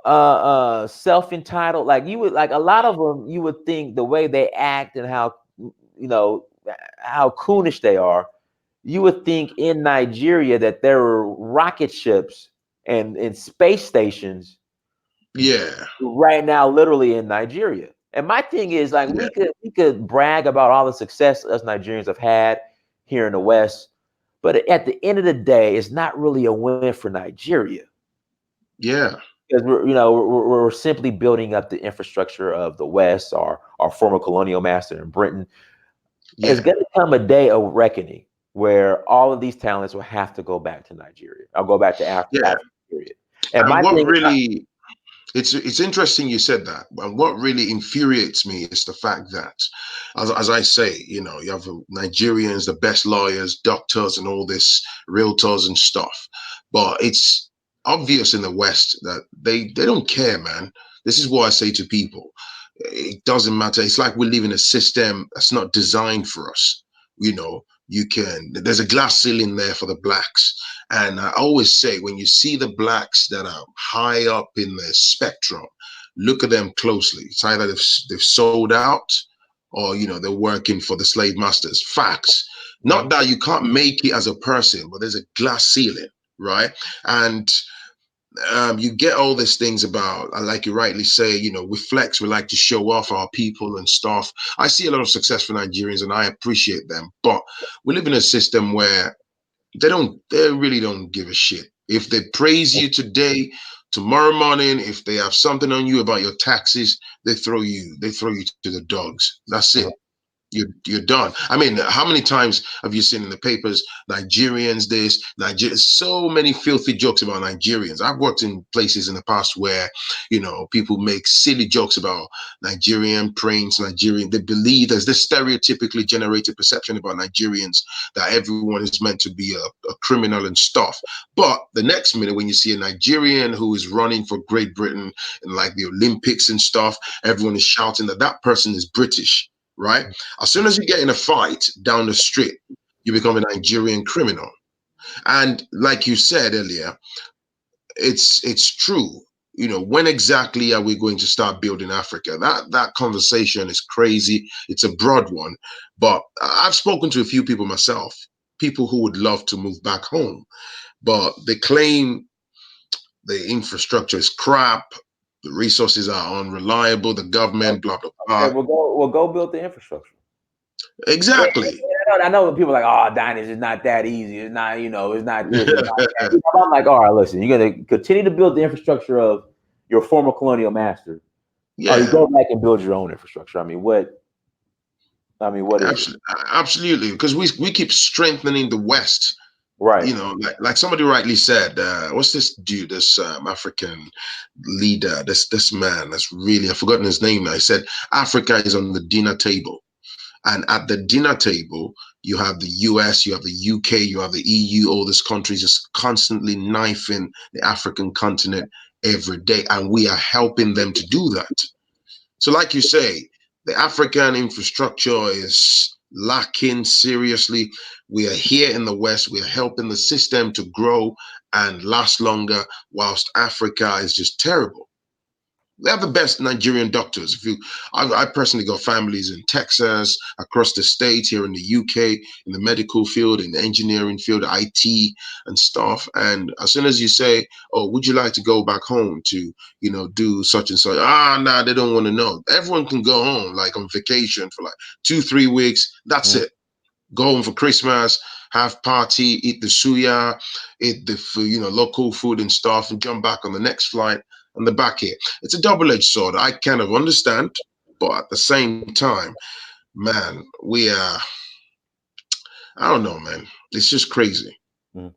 self-entitled. Like you would like a lot of them. You would think the way they act and how you know how coonish they are. You would think in Nigeria that there were rocket ships and space stations Yeah, right now, literally in Nigeria. And my thing is like yeah, we could brag about all the success us Nigerians have had here in the West, but at the end of the day, it's not really a win for Nigeria yeah, because we're simply building up the infrastructure of the West, our former colonial master in Britain. It's Yeah, going to come a day of reckoning where all of these talents will have to go back to Nigeria. I'll go back to yeah. Africa, period. And And my what thing is, really it's interesting you said that. And what really infuriates me is the fact that, as I say, you have Nigerians, the best lawyers, doctors, and all this realtors and stuff. But it's obvious in the West that they don't care, man. This is what I say to people. It doesn't matter. It's like we live in a system that's not designed for us. There's a glass ceiling there for the blacks. And I always say, when you see the blacks that are high up in the spectrum, look at them closely. It's either they've sold out, or they're working for the slave masters. Facts. Not Mhm. that you can't make it as a person, but there's a glass ceiling, right? And you get all these things about, like you rightly say, we flex, we like to show off our people and stuff. I see a lot of successful Nigerians and I appreciate them, but we live in a system where they really don't give a shit. If they praise you today, tomorrow morning, if they have something on you about your taxes, they throw you to the dogs. That's it. You're done. I mean, how many times have you seen in the papers, Nigerians this, Nigeria, so many filthy jokes about Nigerians. I've worked in places in the past where, people make silly jokes about Nigerian prince, Nigerian. They believe there's this stereotypically generated perception about Nigerians that everyone is meant to be a criminal and stuff. But the next minute, when you see a Nigerian who is running for Great Britain in like the Olympics and stuff, everyone is shouting that that person is British, right? As soon as you get in a fight down the street, you become a Nigerian criminal. And like you said earlier, it's true. When exactly are we going to start building Africa? That conversation is crazy. It's a broad one, but I've spoken to a few people myself, people who would love to move back home, but they claim the infrastructure is crap, the resources are unreliable, the government, blah blah Okay, blah. we'll go build the infrastructure. Yeah, Exactly. I know people are like, oh, Diners is not that easy. It's not, it's not this, it's not that. I'm like, all right, listen, you're gonna continue to build the infrastructure of your former colonial master, or you Yeah. go back and build your own infrastructure. What is it? Absolutely, because we keep strengthening the West. Right. Like somebody rightly said, what's this dude, this African leader, this man that's really, I've forgotten his name now. He said Africa is on the dinner table, and at the dinner table you have the US, you have the UK, you have the EU. All these countries just constantly knifing the African continent every day, and we are helping them to do that. So, like you say, the African infrastructure is lacking seriously. We are here in the West, we are helping the system to grow and last longer, whilst Africa is just terrible. They have the best Nigerian doctors. I personally got families in Texas, across the states, here in the UK, in the medical field, in the engineering field, IT and stuff. And as soon as you say, "Oh, would you like to go back home to, do such and such?" Nah, they don't want to know. Everyone can go home like on vacation for like 2, 3 weeks. That's Mhm. it. Go home for Christmas, have party, eat the suya, eat the local food and stuff, and jump back on the next flight on the back here. It's a double-edged sword. I kind of understand, but at the same time, man, we are. I don't know, man. It's just crazy. Mhm.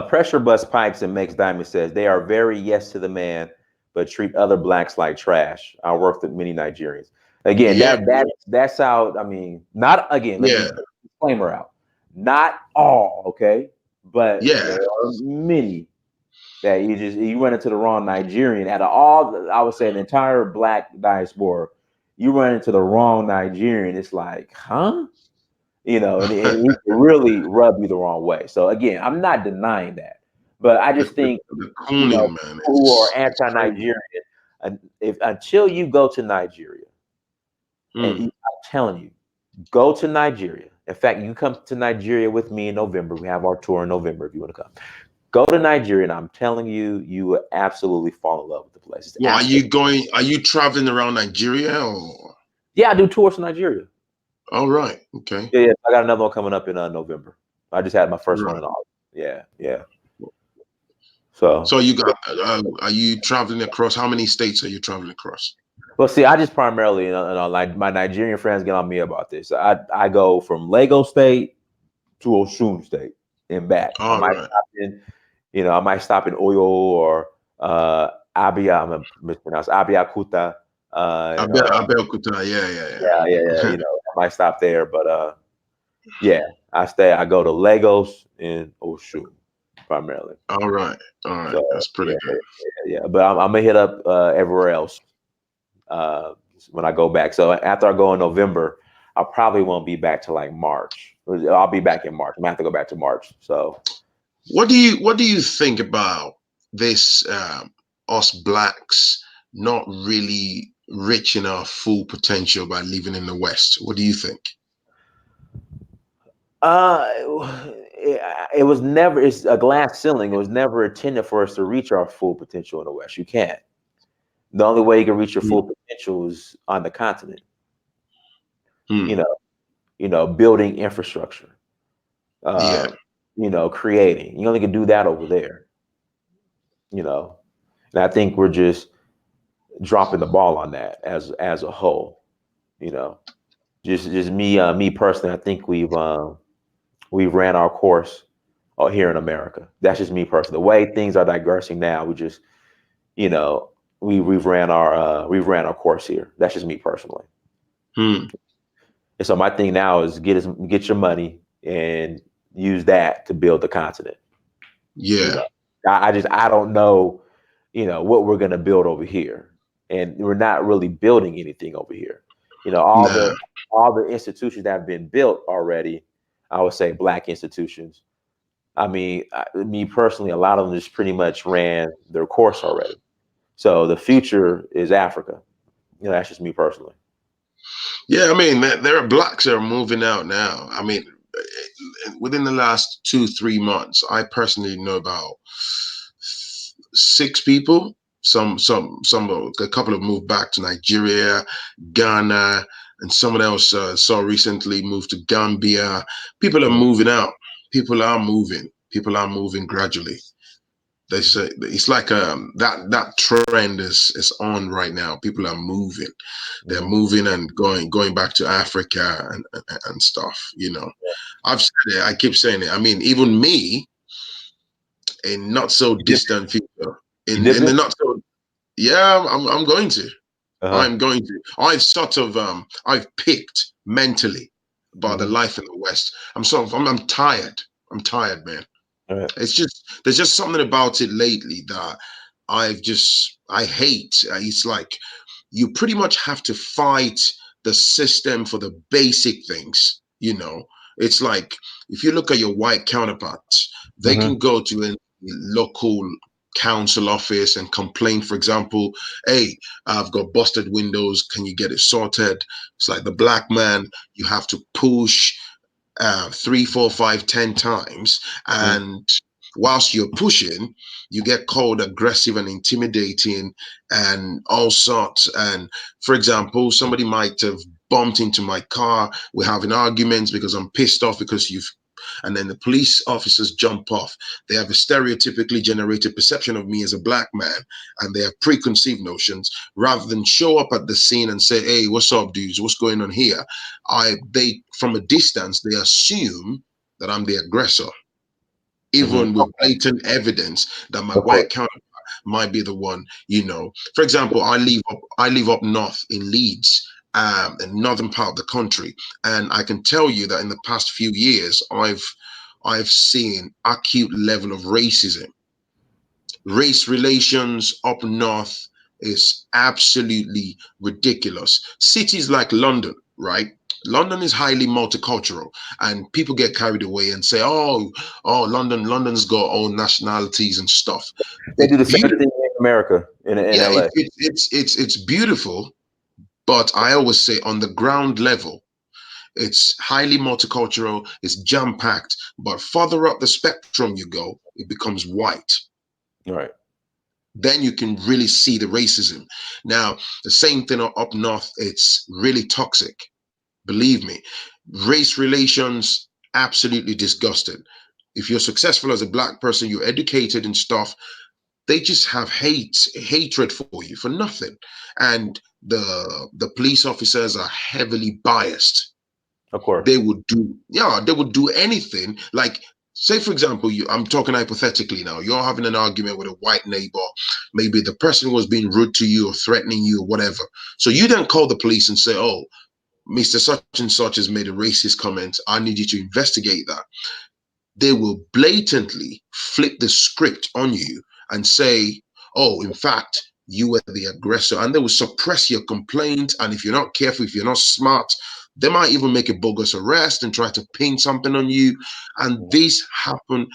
Pressure Bust Pipes and Makes Diamond says they are very yes to the man, but treat other blacks like trash. I worked with many Nigerians. Again, Yeah, that's how. I mean, not again. Let me yeah, put a disclaimer out. Not all, okay, but yeah. there are many that you run into the wrong Nigerian. Out of all, I would say the entire black diaspora, you run into the wrong Nigerian. It's like, huh? And he can really rub you the wrong way. So again, I'm not denying that, but I the, just the, think the cooning, man. people who are It's crazy. anti-Nigerian, if until you go to Nigeria, and Hmm. I'm telling you, go to Nigeria. In fact, you come to Nigeria with me in November. We have our tour in November. If you want to come, go to Nigeria, and I'm telling you, you will absolutely fall in love with the place. It's Well, are absolutely you going? Are you traveling around Nigeria or? yeah. I do tours in Nigeria. All right. Okay. Yeah, yeah. I got another one coming up in November. I just had my first one Right. in August. Yeah, yeah. So So you got, are you traveling across? How many states are you traveling across? Well, see, I just primarily, like my Nigerian friends get on me about this. I go from Lagos State to Osun State and back. I All might right. stop in, I might stop in Oyo or Abia. I'm gonna mispronounce Abiakuta. Or Abeokuta, yeah. yeah. I might stop there, but yeah, I go to Lagos and Osun primarily. All right, all right. So That's yeah, pretty good. yeah. But I'm gonna hit up everywhere else uh, when I go back. So after I go in November, I probably won't be back to like March. I'll be back in March. I'm gonna have to go back to March. So What do you think about this? Us blacks not really reaching our full potential by living in the West. What do you think? uh, it was never. It's a glass ceiling. It was never intended for us to reach our full potential in the West. You can't. The only way you can reach your Hmm. full potential is on the continent. You Hmm. know, building infrastructure. Yeah. Uh, creating. You only can do that over there. You know, and I think we're just dropping the ball on that as a whole. You know, just me personally. I think we've ran our course here in America. That's just me personally. The way things are digressing now, we just you know we've ran our course here. That's just me personally. Hmm. And so my thing now is get your money and use that to build the continent. You Yeah. know, I don't know, what we're gonna build over here, and we're not really building anything over here. You know, Nah. all the institutions that have been built already, I would say black institutions. I mean, me personally, a lot of them just pretty much ran their course already. So the future is Africa. That's just me personally. Yeah. I mean, there are blacks that are moving out now. I mean, within the last 2 3 months, I personally know about 6 people. A couple have moved back to Nigeria, Ghana, and someone else saw recently moved to Gambia. People are Mhm. moving out. People are moving. People are moving gradually. They say it's like that trend is on right now. People are moving. They're Mhm. moving and going back to Africa and stuff. I've said it. I keep saying it. I mean, even me, in not so You dip, distant future, you in the dipping? not so, yeah, I'm going to. Uh-huh. I'm going to. I've sort of I've picked mentally about the Hmm. life in the West. I'm tired. I'm tired, man. All right. It's just there's just something about it lately that I hate. It's like you pretty much have to fight the system for the basic things. It's like if you look at your white counterparts, they Hmm. can go to a local council office and complain, for example, hey, I've got busted windows, can you get it sorted? It's like the black man, you have to push 3 4 5 10 times, and whilst you're pushing you get called aggressive and intimidating and all sorts. And for example, somebody might have bumped into my car, we're having arguments because I'm pissed off because you've and then the police officers jump off. They have a stereotypically generated perception of me as a black man, and they have preconceived notions. Rather than show up at the scene and say, hey, what's up, dudes, what's going on here, they from a distance they assume that I'm the aggressor, Hmm. even with blatant evidence that my Of course. white counterpart might be the one. For example, I live up north in Leeds, in northern part of the country, and I can tell you that in the past few years, I've seen acute level of racism. Race relations up north is absolutely ridiculous. Cities like London, right? London is highly multicultural, and people get carried away and say, "Oh, London's got all nationalities and stuff." They It's do the same beautiful. thing in America, in Yeah, LA. it's beautiful, but I always say on the ground level, it's highly multicultural, it's jam packed, but further up the spectrum you go, it becomes white. All right. Then you can really see the racism. Now, the same thing up north, it's really toxic. Believe me, race relations, absolutely disgusted. If you're successful as a black person, you're educated and stuff, they just have hatred for you for nothing. And the police officers are heavily biased. Of course. They would do, yeah, they would do anything. Like, say for example, I'm talking hypothetically now, you're having an argument with a white neighbor, maybe the person was being rude to you or threatening you or whatever, so you then call the police and say, oh, Mr. Such and such has made a racist comment, I need you to investigate that. They will blatantly flip the script on you and say, oh, in fact, you were the aggressor. And they will suppress your complaint. And if you're not careful, if you're not smart, they might even make a bogus arrest and try to pin something on you. And this happen.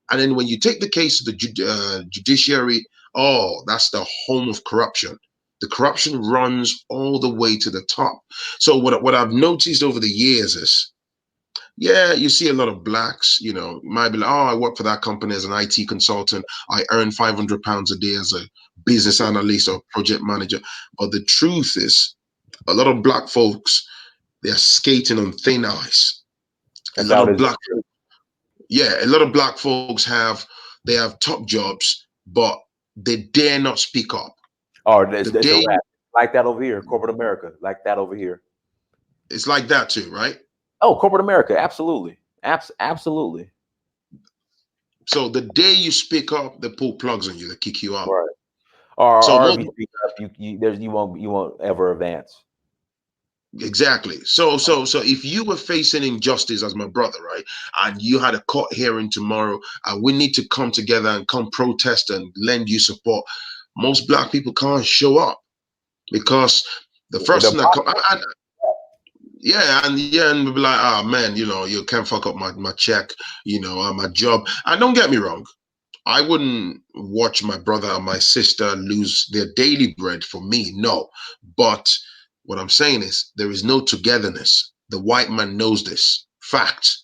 And then when you take the case to the judiciary, oh, that's the home of corruption. The corruption runs all the way to the top. So what I've noticed over the years is, yeah, you see a lot of blacks, might be like, oh, I work for that company as an IT consultant. I earn £500 a day as a business analyst or project manager. But the truth is, a lot of black folks, they're skating on thin ice. A That's lot how it of is. black, yeah, a lot of black folks they have top jobs, but they dare not speak up. Oh, The it's a day wrap. Like that over here, corporate America. Like that over here. it's like that too, right? Oh, corporate America, absolutely, absolutely. So the day you speak up, they pull plugs on you, they kick you out. Right. Or, So or if most you speak up, you won't ever advance. Exactly. So if you were facing injustice as my brother, right, and you had a court hearing tomorrow, and we need to come together and come protest and lend you support, most black people can't show up because the first The thing that come, and we'll be like, ah, man, you can't fuck up my check, my job. And don't get me wrong, I wouldn't watch my brother and my sister lose their daily bread for me, no. But what I'm saying is there is no togetherness. The white man knows this. Fact.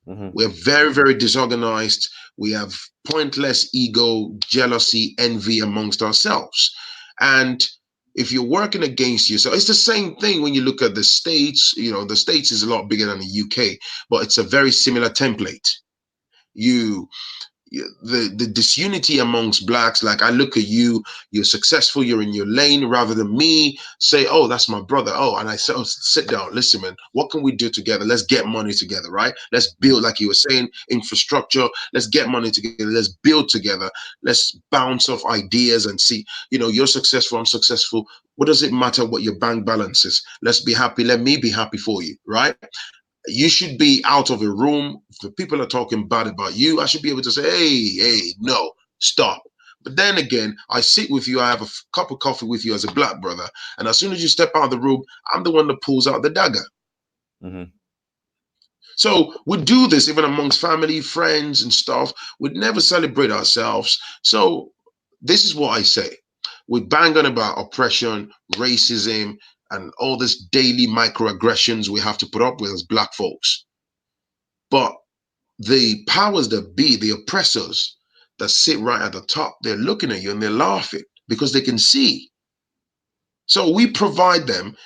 Mhm. We're very, very disorganized. We have pointless ego, jealousy, envy amongst ourselves. And if you're working against yourself, it's the same thing when you look at the States. The States is a lot bigger than the UK, but it's a very similar template. You the disunity amongst blacks, like I look at you, you're successful, you're in your lane, rather than me say, oh, that's my brother. Oh, and I say, oh, sit down, listen, man, what can we do together? Let's get money together, right? Let's build, like you were saying, infrastructure. Let's get money together. Let's build together. Let's bounce off ideas and see, you're successful, I'm successful. What does it matter what your bank balance is? Let's be happy. Let me be happy for you, right? You should be out of a room. If people are talking bad about you, I should be able to say, hey, no, stop. But then again, I sit with you, I have a cup of coffee with you as a black brother. And as soon as you step out of the room, I'm the one that pulls out the dagger. Mhm. So we do this even amongst family, friends, and stuff. We'd never celebrate ourselves. So this is what I say. We bang on about oppression, racism, and all this daily microaggressions we have to put up with as black folks. But the powers that be, the oppressors that sit right at the top, they're looking at you and they're laughing because they can see. So we provide them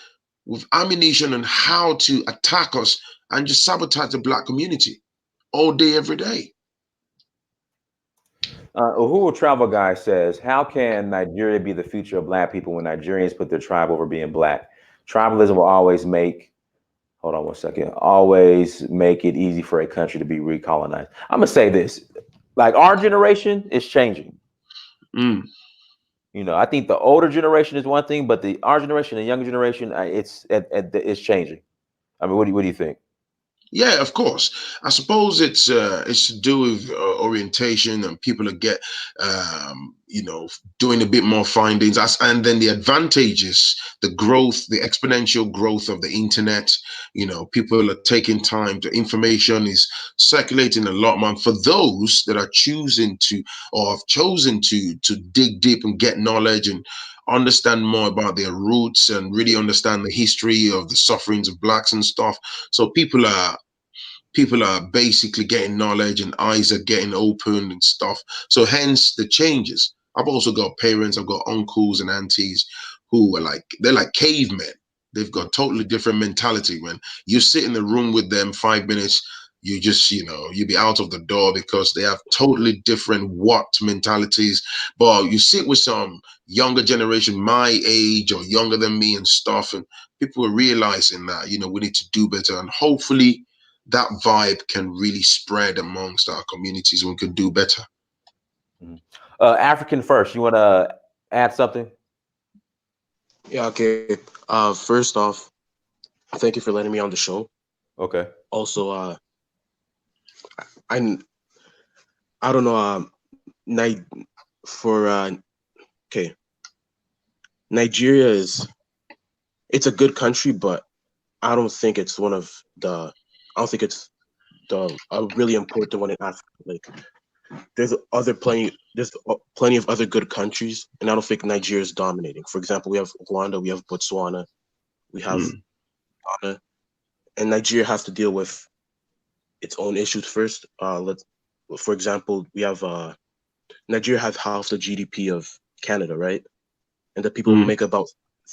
with ammunition on how to attack us and just sabotage the black community all day, every day. Uhuru Travel Guy says, "How can Nigeria be the future of black people when Nigerians put their tribe over being black? Tribalism will always make." Hold on one second. Always make it easy for a country to be recolonized. I'm gonna say this: like our generation is changing. Mm. I think the older generation is one thing, but our generation, the younger generation, it's changing. I mean, what do you think? Yeah, of course. I suppose it's to do with orientation, and people are doing a bit more findings. And then the advantages, the growth, the exponential growth of the internet. People are taking time. The information is circulating a lot, man. For those that are choosing to, or have chosen to dig deep and get knowledge and understand more about their roots and really understand the history of the sufferings of blacks and stuff. So people are basically getting knowledge and eyes are getting opened and stuff. So hence the changes. I've also got parents, I've got uncles and aunties who are they're like cavemen. They've got totally different mentality. When you sit in the room with them 5 minutes, you just, you be out of the door because they have totally different what mentalities. But you sit with some younger generation, my age or younger than me and stuff, and people are realizing that, we need to do better. And hopefully that vibe can really spread amongst our communities and we can do better. Mhm. African first, you want to add something? Yeah, okay. First off, thank you for letting me on the show. Okay. Also, I I don't know. Ni- for okay, Nigeria it's a good country, but I don't think it's one of the. I don't think it's a really important one in Africa. Like, there's plenty of other good countries, and I don't think Nigeria is dominating. For example, we have Rwanda, we have Botswana, we have Mm. Ghana, and Nigeria has to deal with its own issues first. For example, we have Nigeria has half the GDP of Canada, right? And the people Mm. make about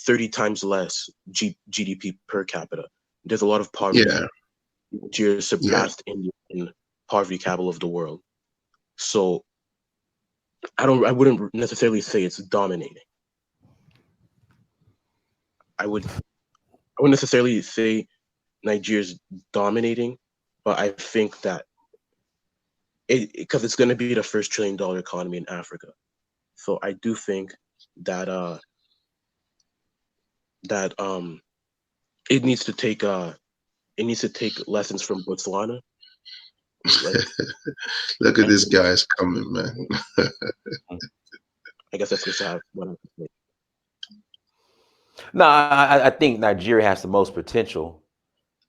30 times less GDP per capita. There's a lot of poverty. Yeah, Nigeria yeah. surpassed India in poverty capital of the world. So I wouldn't necessarily say it's dominating. I wouldn't necessarily say Nigeria's dominating, but I think that because it's going to be the first $1 trillion economy in Africa. So I do think that that it needs to take lessons from Botswana. Like, Look at and this guy's coming, man. I guess that's just what I'm saying. No, I think Nigeria has the most potential.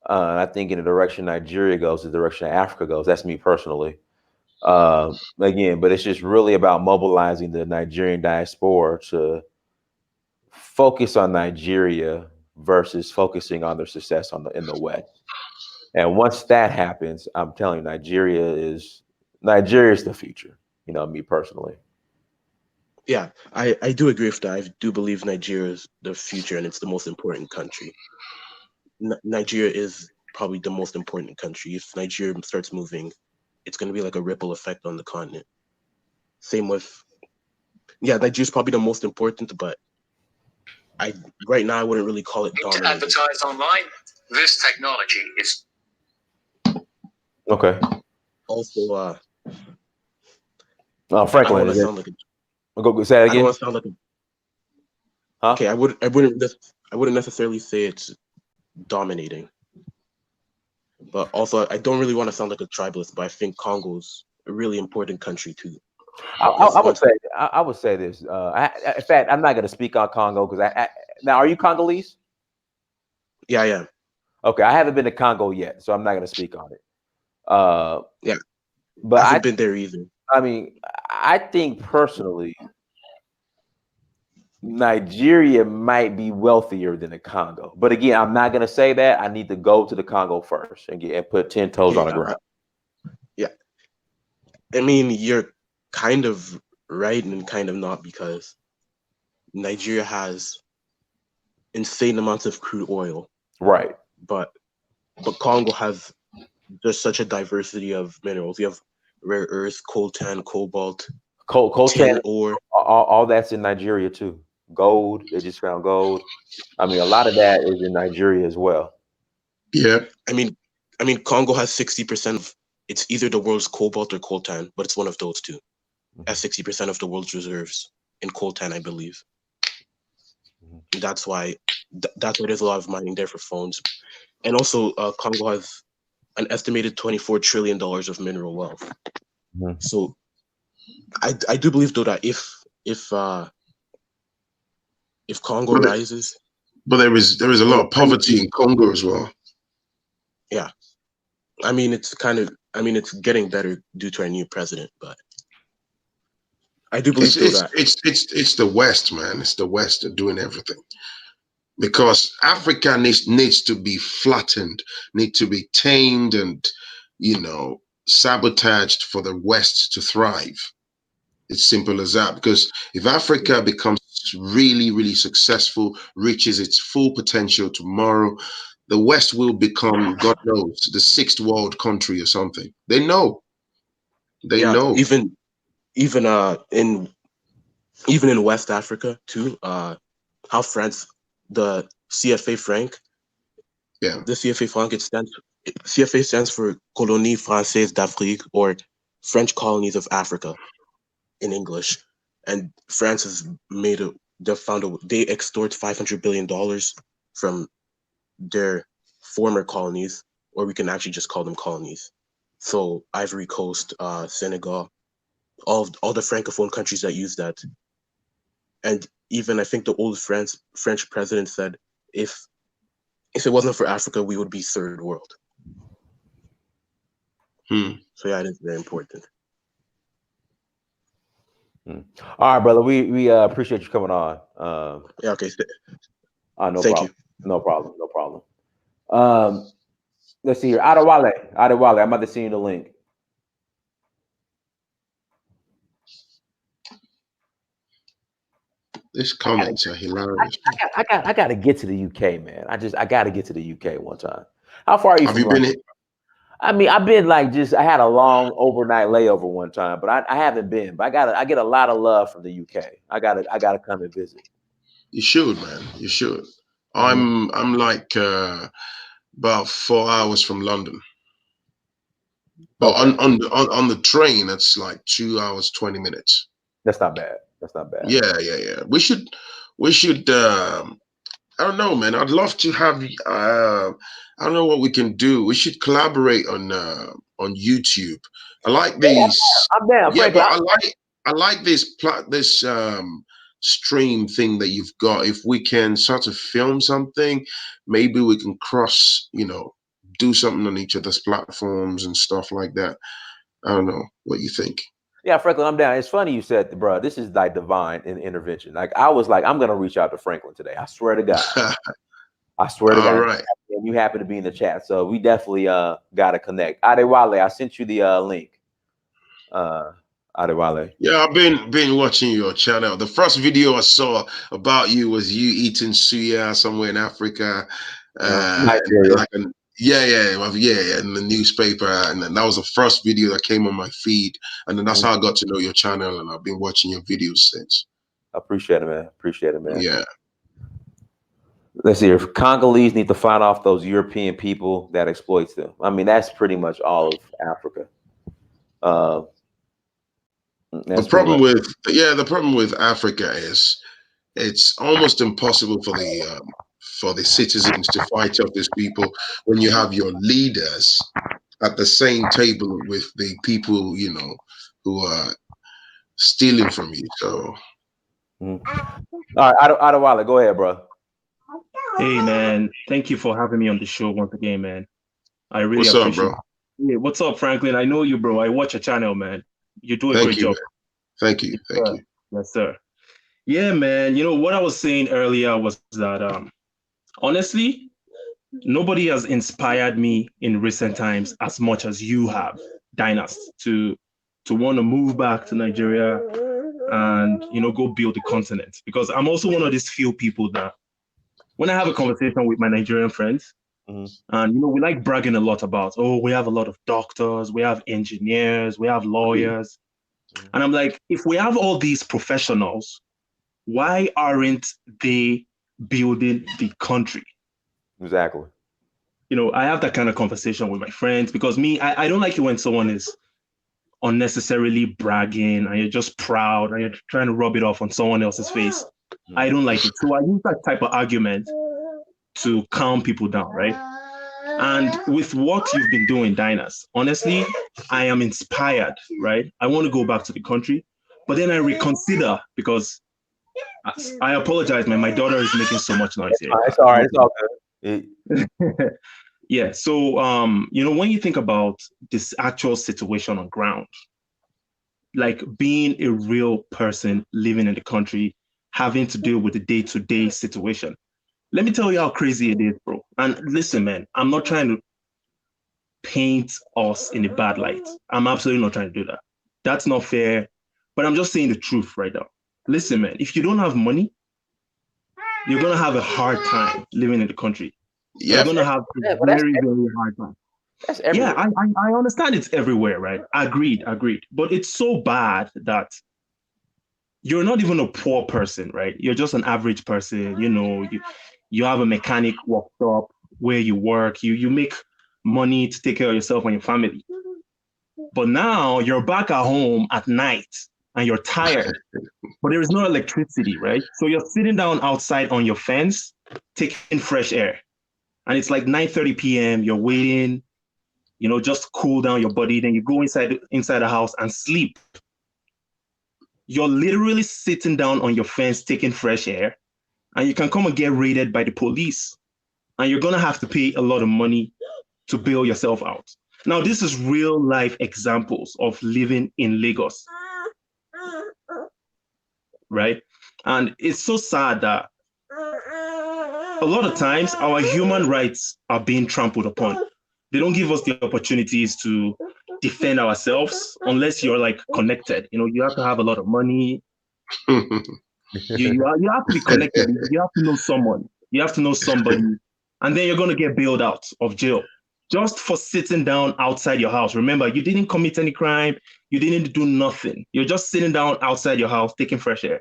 I think in the direction Nigeria goes, the direction Africa goes. That's me personally. Again, but it's just really about mobilizing the Nigerian diaspora to focus on Nigeria versus focusing on their success in the West. And once that happens, I'm telling you, Nigeria is the future. Me personally. Yeah, I do agree with that. I do believe Nigeria is the future and it's the most important country. Nigeria is probably the most important country. If Nigeria starts moving, it's going to be like a ripple effect on the continent. Same with, yeah, Nigeria's probably the most important, but I right now I wouldn't really call it To dominating. advertise online, this technology is Okay. Also, Oh, I don't Phrankleen, want to sound like go say that I don't again. want to sound like Huh? okay. I wouldn't necessarily say it's dominating, but also I don't really want to sound like a tribalist. But I think Congo's a really important country too. I would say this. In fact, I'm not going to speak on Congo because now, are you Congolese? Yeah, yeah, Okay, I haven't been to Congo yet, so I'm not going to speak on it. yeah. But I haven't been there either. I mean, I think personally, Nigeria might be wealthier than the Congo. But again, I'm not going to say that. I need to go to the Congo first and put 10 toes on the ground. Yeah, I mean you're kind of right and kind of not because Nigeria has insane amounts of crude oil, Right. but Congo has just such a diversity of minerals. You have rare earths, coltan, cobalt, Coltan, tin ore. all that's in Nigeria too. Gold, they just found gold. I mean, a lot of that is in Nigeria as well. Yeah. I mean, Congo has 60% of it's either the world's cobalt or coltan, but it's one of those two. Has 60% of the world's reserves in coltan, I believe. Mhm. That's why there's a lot of mining there for phones, and also Congo has an estimated $24 trillion of mineral wealth. Mhm. So I do believe though that if Congo But, rises, there is a lot of poverty in Congo as well. yeah, I mean it's getting better due to our new president, but I do believe though that It's the West, man. It's the West that doing everything. Because Africa needs to be flattened, need to be tamed and, sabotaged for the West to thrive. It's simple as that. Because if Africa becomes really, really successful, reaches its full potential tomorrow, the West will become, God knows, the sixth world country or something. They know. They Yeah, know. even in West Africa too. How France, the CFA franc, Yeah. the CFA stands for Colonie Française d'Afrique, or French colonies of Africa in English. And France has they extort $500 billion from their former colonies, or we can actually just call them colonies. So Ivory Coast, Senegal, all the francophone countries that use that. And even I think the old French president said, if it wasn't for Africa, we would be third world. So yeah, it is very important. All right, brother. We appreciate you coming on. Yeah, okay. No Thank problem. you. No problem. No problem. Let's see here. Adewale. I'm about to send you the link. These comments are hilarious. I got to get to the UK, man. I got to get to the UK one time. How far are you Have from you London? been? I mean, I've been like I had a long overnight layover one time, but I haven't been. But I get a lot of love from the UK. I gotta come and visit. You should, man. You should. Mhm. I'm like about 4 hours from London, but Okay, on the train, it's like 2 hours 20 minutes. that's not bad. That's not bad. Yeah. We should. I don't know, man. I'd love to have. I don't know what we can do. We should collaborate on YouTube. I like Yeah, these. I'm down, Yeah, Franklin. but I like this stream thing that you've got. If we can sort of film something, maybe we can cross. Do something on each other's platforms and stuff like that. I don't know what you think. Yeah, Franklin, I'm down. It's funny you said, bro. This is like divine intervention. Like I was like, I'm gonna reach out to Franklin today. I swear to God. I swear to All God. right. And you happen to be in the chat, so we definitely gotta connect. Adewale, I sent you the link. Adewale. Yeah, I've been watching your channel. The first video I saw about you was you eating suya somewhere in Africa, Nigeria. like yeah, in the newspaper, and then that was the first video that came on my feed, and then that's how I got to know your channel, and I've been watching your videos since. Appreciate it, man. Appreciate it, man. Yeah. Let's see. If Congolese need to fight off those European people that exploits them, I mean that's pretty much all of Africa. That's The problem with Africa is it's almost impossible for the citizens to fight off these people when you have your leaders at the same table with the people who are stealing from you. So All right, Adewale, go ahead, bro. Hey man, thank you for having me on the show once again, man. I really what's up, appreciate bro? it. Yeah, what's up, Franklin? I know you, bro. I watch your channel, man. You do a Thank great you, job. man. Thank you. Thank you. Yes, sir. Yeah, man. You know what I was saying earlier was that honestly, nobody has inspired me in recent times as much as you have, Dynast, to want to move back to Nigeria and go build the continent. Because I'm also one of these few people that when I have a conversation with my Nigerian friends, and we like bragging a lot about, oh, we have a lot of doctors, we have engineers, we have lawyers. And I'm like, if we have all these professionals, why aren't they building the country? Exactly. I have that kind of conversation with my friends because I don't like it when someone is unnecessarily bragging and you're just proud and you're trying to rub it off on someone else's face. I don't like it. So I use that type of argument to calm people down, right? And with what you've been doing, Dynas, honestly, I am inspired, right? I want to go back to the country, but then I reconsider because I apologize, man. My daughter is making so much noise here. It's all right. It's all good. Yeah. So, when you think about this actual situation on ground, like being a real person living in the country, having to deal with the day-to-day situation, let me tell you how crazy it is, bro. And listen, man, I'm not trying to paint us in a bad light. I'm absolutely not trying to do that. That's not fair. But I'm just saying the truth right now. Listen, man, if you don't have money, you're going to have a hard time living in the country. Yeah. You're gonna have a Yeah, but very, very hard time. that's Yeah, everywhere. I understand it's everywhere, right? Agreed. But it's so bad that you're not even a poor person, right? You're just an average person. You have a mechanic workshop where you work. You make money to take care of yourself and your family. But now you're back at home at night and you're tired, but there is no electricity, right? So you're sitting down outside on your fence, taking fresh air. And it's like 9:30 p.m. You're waiting, just cool down your body. Then you go inside the house and sleep. You're literally sitting down on your fence, taking fresh air, and you can come and get raided by the police. And you're gonna have to pay a lot of money to bail yourself out. Now, this is real life examples of living in Lagos, right? And it's so sad that a lot of times our human rights are being trampled upon. They don't give us the opportunities to defend ourselves unless you're like connected. You have to have a lot of money. You have to be connected. You have to know someone. You have to know somebody. And then you're going to get bailed out of jail just for sitting down outside your house. Remember, you didn't commit any crime. You didn't do nothing. You're just sitting down outside your house, taking fresh air.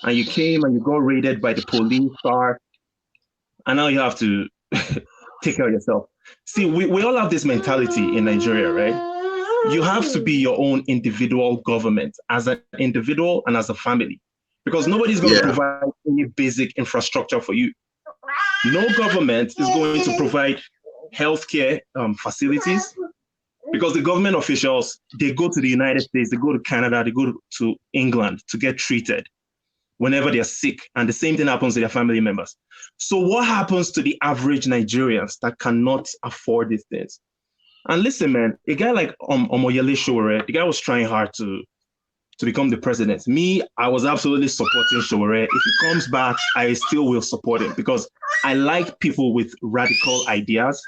And you came and you got raided by the police car. And now you have to take care of yourself. See, we all have this mentality in Nigeria, right? You have to be your own individual government as an individual and as a family, because nobody's going to Yeah. provide any basic infrastructure for you. No government is going to provide healthcare facilities, because the government officials, they go to the United States, they go to Canada, they go to England to get treated whenever they're sick. And the same thing happens to their family members. So what happens to the average Nigerians that cannot afford these things? And listen, man, a guy like Omoyele Sowore, the guy was trying hard to become the president. Me, I was absolutely supporting Sowore. If he comes back, I still will support him, because I like people with radical ideas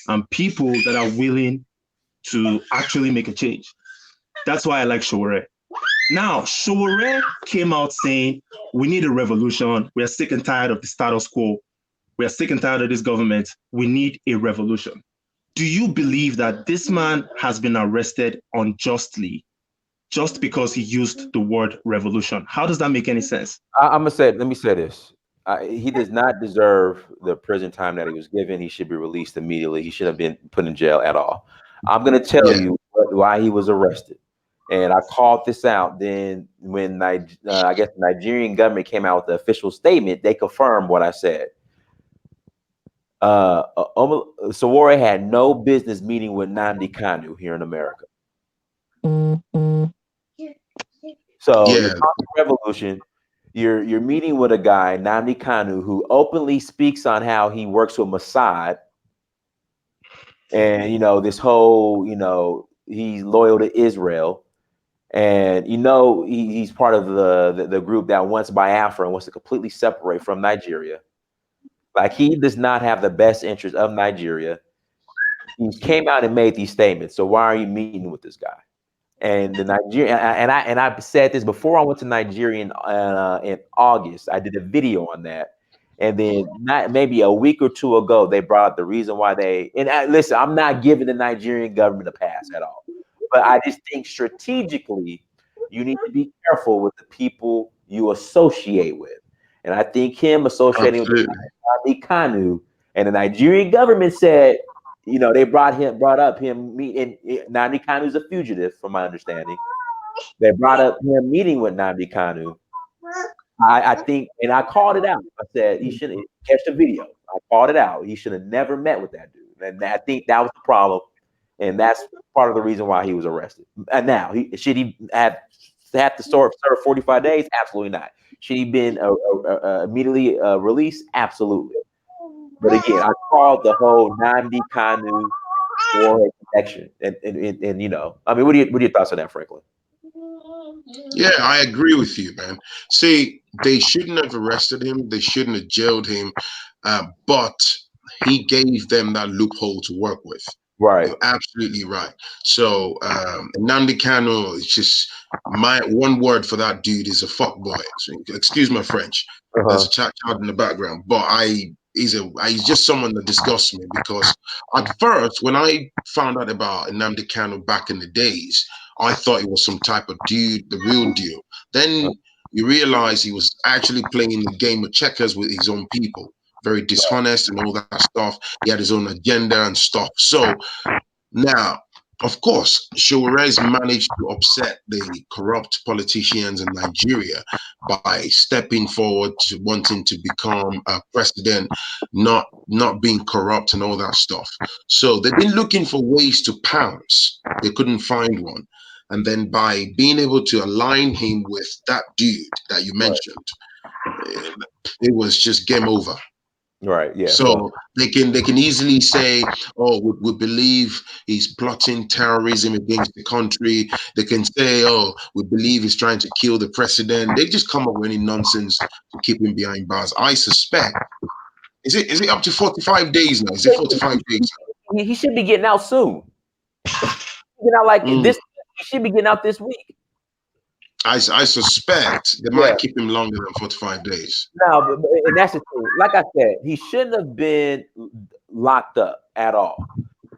and people that are willing to actually make a change. That's why I like Sowore. Now, Sowore came out saying, we need a revolution. We are sick and tired of the status quo. We are sick and tired of this government. We need a revolution. Do you believe that this man has been arrested unjustly just because he used the word revolution? How does that make any sense? I'm gonna say. Let me say this. He does not deserve the prison time that he was given. He should be released immediately. He should have been put in jail at all. I'm gonna tell Yeah. you why he was arrested, and I called this out. Then when I guess the Nigerian government came out with the official statement, they confirmed what I said. Sowore had no business meeting with Nnamdi Kanu here in America. So you're Yeah. talking revolution. You're meeting with a guy, Nnamdi Kanu, who openly speaks on how he works with Mossad, and this whole he's loyal to Israel, and he's part of the group that wants Biafra and wants to completely separate from Nigeria. Like, he does not have the best interest of Nigeria. He came out and made these statements. So why are you meeting with this guy? And the Nigerian, and I said this before I went to Nigeria in August. I did a video on that, and then maybe a week or two ago, they brought up the reason why they. And listen, I'm not giving the Nigerian government a pass at all, but I just think strategically, you need to be careful with the people you associate with, and I think him associating with Absolutely. Nnamdi Kanu, and the Nigerian government said, they brought up him meeting. Nnamdi Kanu is a fugitive, from my understanding. They brought up him meeting with Nnamdi Kanu. I think, and I called it out. I said he shouldn't catch the video. I called it out. He should have never met with that dude, and I think that was the problem, and that's part of the reason why he was arrested. And now, should he have to serve 45 days? Absolutely not. Should he been immediately released? Absolutely. But again, I called the whole Nnamdi Kanu war connection, and I mean, what are your thoughts on that, Franklin? Yeah, I agree with you, man. See, they shouldn't have arrested him. They shouldn't have jailed him. But he gave them that loophole to work with. Right. You're absolutely right. So Nnamdi Kanu is just, my one word for that dude is a fuck boy. So, excuse my French. There's a chat in the background, but he's just someone that disgusts me, because at first, when I found out about Nnamdi Kanu back in the days, I thought he was some type of dude, the real deal. Then you realize he was actually playing the game of checkers with his own people, very dishonest and all that stuff. He had his own agenda and stuff. So now, of course, Showerez managed to upset the corrupt politicians in Nigeria by stepping forward to wanting to become a president, not being corrupt and all that stuff. So they've been looking for ways to pounce. They couldn't find one. And then by being able to align him with that dude that you mentioned, it was just game over. Right. Yeah. So they can easily say, "Oh, we believe he's plotting terrorism against the country." They can say, "Oh, we believe he's trying to kill the president." They just come up with any nonsense to keep him behind bars. I suspect. Is it up to 45 days now? Is it 45 days? He should be getting out soon. You know, like this. He should be getting out this week. I suspect they might keep him longer than 45 days. No, and that's the thing. Like I said, he shouldn't have been locked up at all.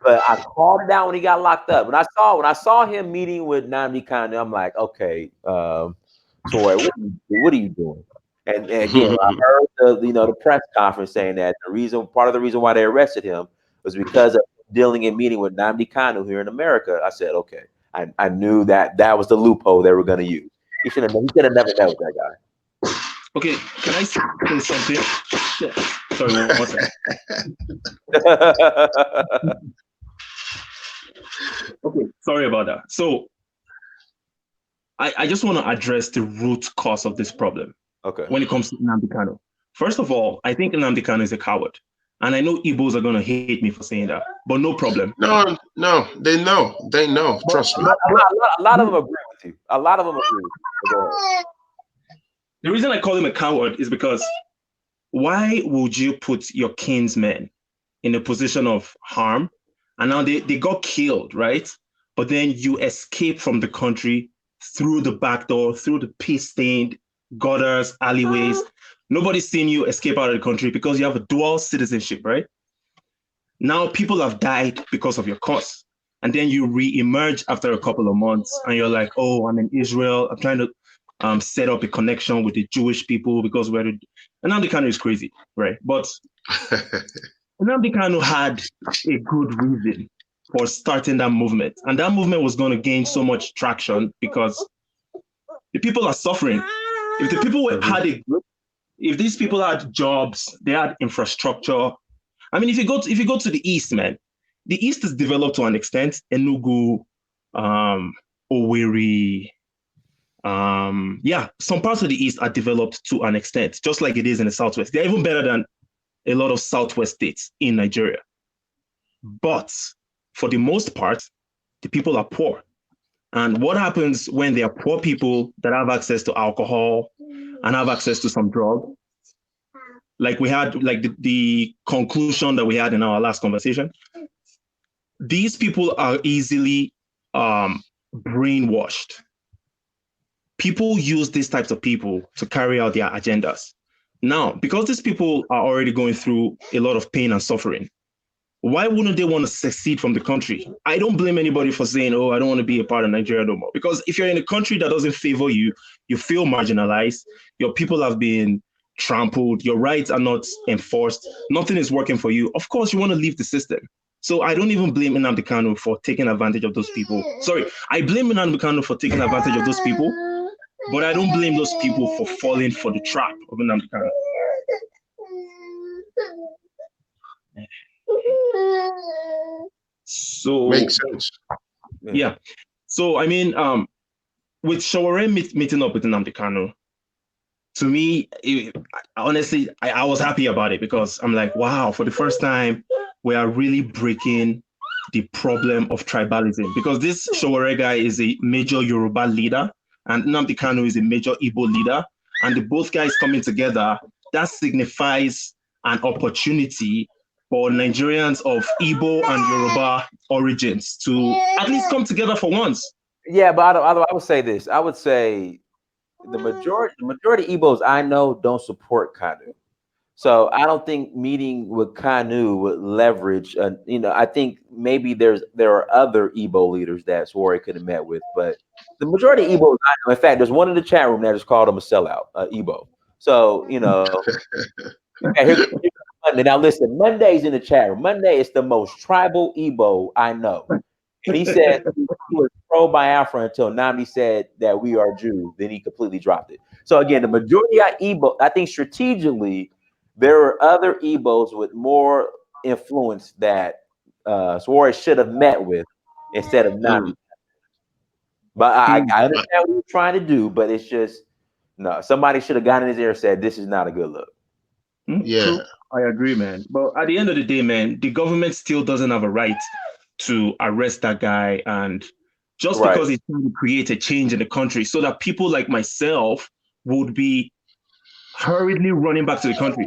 But I called it out when he got locked up. When I saw him meeting with Nnamdi Kanu, I'm like, okay, Toy, what are you doing? And again, I heard the press conference saying that part of the reason why they arrested him was because of dealing and meeting with Nnamdi Kanu here in America. I said, okay, I knew that was the loophole they were going to use. He should have never met with that guy. Okay, can I say something? Yeah. Sorry, one second. Okay, sorry about that. So I just want to address the root cause of this problem. Okay. When it comes to Nnamdi Kanu. First of all, I think Nnamdi Kanu is a coward. And I know Igbos are going to hate me for saying that, but no problem. No, they know. Trust me. A lot of them agree with you. A lot of them agree with you. The reason I call him a coward is because why would you put your kinsmen in a position of harm? And now they got killed, right? But then you escape from the country through the back door, through the piss-stained gutters, alleyways. Nobody's seen you escape out of the country because you have a dual citizenship, right? Now people have died because of your cause. And then you re-emerge after a couple of months and you're like, oh, I'm in Israel. I'm trying to set up a connection with the Jewish people because and Nnamdi Kanu is crazy, right? But Nnamdi Kanu had a good reason for starting that movement. And that movement was going to gain so much traction because the people are suffering. If the people if these people had jobs, they had infrastructure. I mean, if you go to the East, man, the East is developed to an extent. Enugu, Owerri, some parts of the East are developed to an extent, just like it is in the Southwest. They're even better than a lot of Southwest states in Nigeria. But for the most part, the people are poor. And what happens when there are poor people that have access to alcohol and have access to some drug? Like we had, like the conclusion that we had in our last conversation, these people are easily brainwashed. People use these types of people to carry out their agendas. Now, because these people are already going through a lot of pain and suffering, why wouldn't they want to secede from the country? I don't blame anybody for saying, oh, I don't want to be a part of Nigeria no more. Because if you're in a country that doesn't favor you, you feel marginalized, your people have been trampled, your rights are not enforced, nothing is working for you. Of course, you want to leave the system. So I don't even blame Nnamdi Kanu for taking advantage of those people. Sorry, I blame Nnamdi Kanu for taking advantage of those people, but I don't blame those people for falling for the trap of Nnamdi Kanu. So makes sense. Yeah. So I mean, with Shaware meeting up with Nnamdi Kanu, to me, honestly, I was happy about it because I'm like, wow, for the first time, we are really breaking the problem of tribalism, because this Shaware guy is a major Yoruba leader and Nnamdi Kanu is a major Igbo leader, and the both guys coming together, that signifies an opportunity for Nigerians of Igbo and Yoruba origins to at least come together for once. Yeah, but I would say this. I would say the majority Igbos I know don't support Kanu. So I don't think meeting with Kanu would leverage. I think maybe there are other Igbo leaders that Sawari could have met with, but the majority of Igbos I know. In fact, there's one in the chat room that just called him a sellout, Igbo. So here's Monday. Now listen, Monday's in the chat room. Monday is the most tribal Igbo I know. And he said he was pro Biafra until Nami said that we are Jews. Then he completely dropped it. So again, the majority of Igbo, I think strategically, there are other Igbos with more influence that Suarez should have met with instead of Nami. But I understand what he's trying to do, but it's just no. Somebody should have gotten in his ear and said, "This is not a good look." Yeah. True. I agree, man. But at the end of the day, man, the government still doesn't have a right to arrest that guy. And just because he's trying to create a change in the country so that people like myself would be hurriedly running back to the country.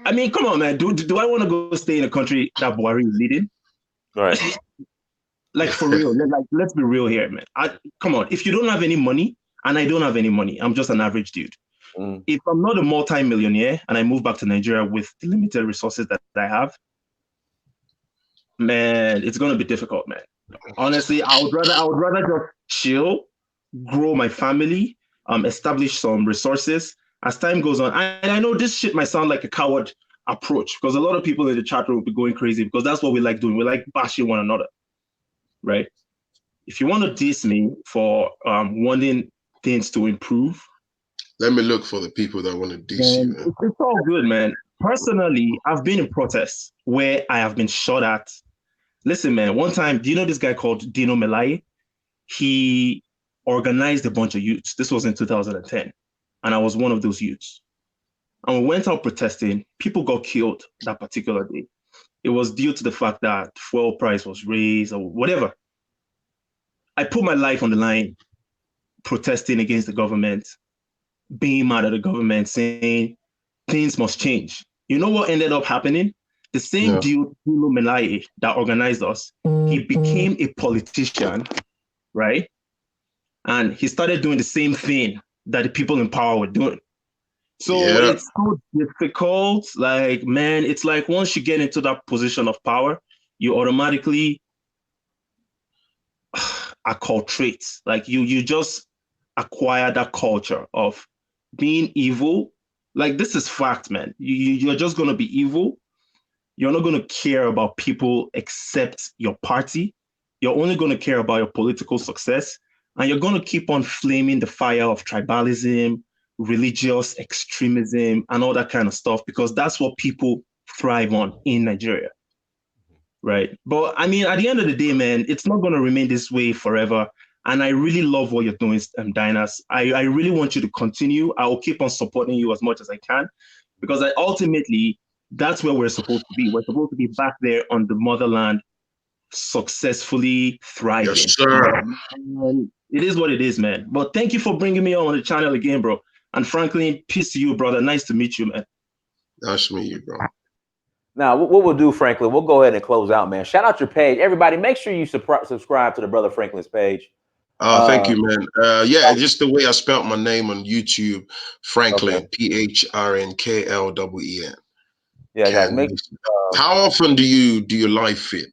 I mean, come on, man. Do I want to go stay in a country that Buhari is leading? Right. Like, for real. Let's be real here, man. Come on. If you don't have any money, and I don't have any money, I'm just an average dude. If I'm not a multi-millionaire and I move back to Nigeria with the limited resources that I have, man, it's gonna be difficult, man. Honestly, I would rather just chill, grow my family, establish some resources as time goes on. And I know this shit might sound like a coward approach because a lot of people in the chat room will be going crazy because that's what we like doing. We like bashing one another, right? If you want to diss me for wanting things to improve, let me look for the people that want to diss you. Man. It's all good, man. Personally, I've been in protests where I have been shot at. Listen, man, one time, do you know this guy called Dino Melai? He organized a bunch of youths. This was in 2010, and I was one of those youths. And we went out protesting. People got killed that particular day. It was due to the fact that fuel price was raised or whatever. I put my life on the line protesting against the government, being mad at the government, saying things must change. You know what ended up happening? The same dude, Dino Melai, that organized us, he became a politician, right? And he started doing the same thing that the people in power were doing. So it's so difficult. Like, man, it's like once you get into that position of power, you automatically acculturate. Like you just acquire that culture of being evil. Like, this is fact, man. You're just going to be evil. You're not going to care about people except your party. You're only going to care about your political success. And you're going to keep on flaming the fire of tribalism, religious extremism, and all that kind of stuff, because that's what people thrive on in Nigeria. Right. But I mean, at the end of the day, man, it's not going to remain this way forever. And I really love what you're doing, Dinas. I really want you to continue. I will keep on supporting you as much as I can, because ultimately, that's where we're supposed to be. We're supposed to be back there on the motherland, successfully thriving. Yes, sir. And it is what it is, man. But thank you for bringing me on the channel again, bro. And Phrankleen, peace to you, brother. Nice to meet you, man. Nice to meet you, bro. Now, what we'll do, Phrankleen, we'll go ahead and close out, man. Shout out your page. Everybody, make sure you subscribe to the Brother Frankleen's page. Thank you, man. Yeah, just the way I spelt my name on YouTube, Phrankleen, Phrankleen. Yeah, guys. How often do you live feed?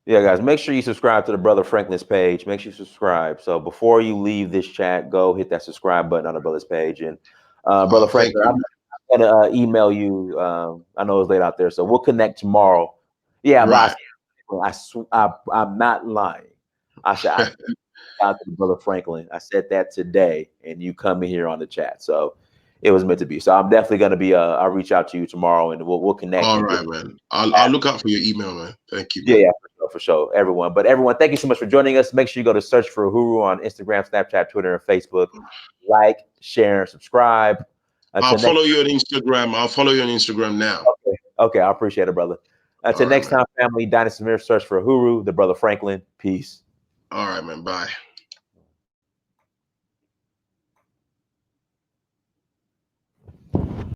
Yeah, guys, make sure you subscribe to the Brother Frankleen's page. Make sure you subscribe. So before you leave this chat, go hit that subscribe button on the brother's page. And Brother Franklin, I'm gonna email you. I know it's late out there, so we'll connect tomorrow. Yeah, right. But I'm not lying. I said I out to Brother Phrankleen. I said that today, and you come in here on the chat. So it was meant to be. So I'm definitely gonna be. I'll reach out to you tomorrow, and we'll connect. All right, man. I'll look out for your email, man. Thank you. Man. Yeah, for sure, everyone. But everyone, thank you so much for joining us. Make sure you go to search for Uhuru on Instagram, Snapchat, Twitter, and Facebook. Like, share, and subscribe. I'll follow you on Instagram. I'll follow you on Instagram now. Okay, I appreciate it, brother. Until next time, family, Dynasty Mirror, search for Uhuru, the Brother Phrankleen. Peace. All right, man. Bye.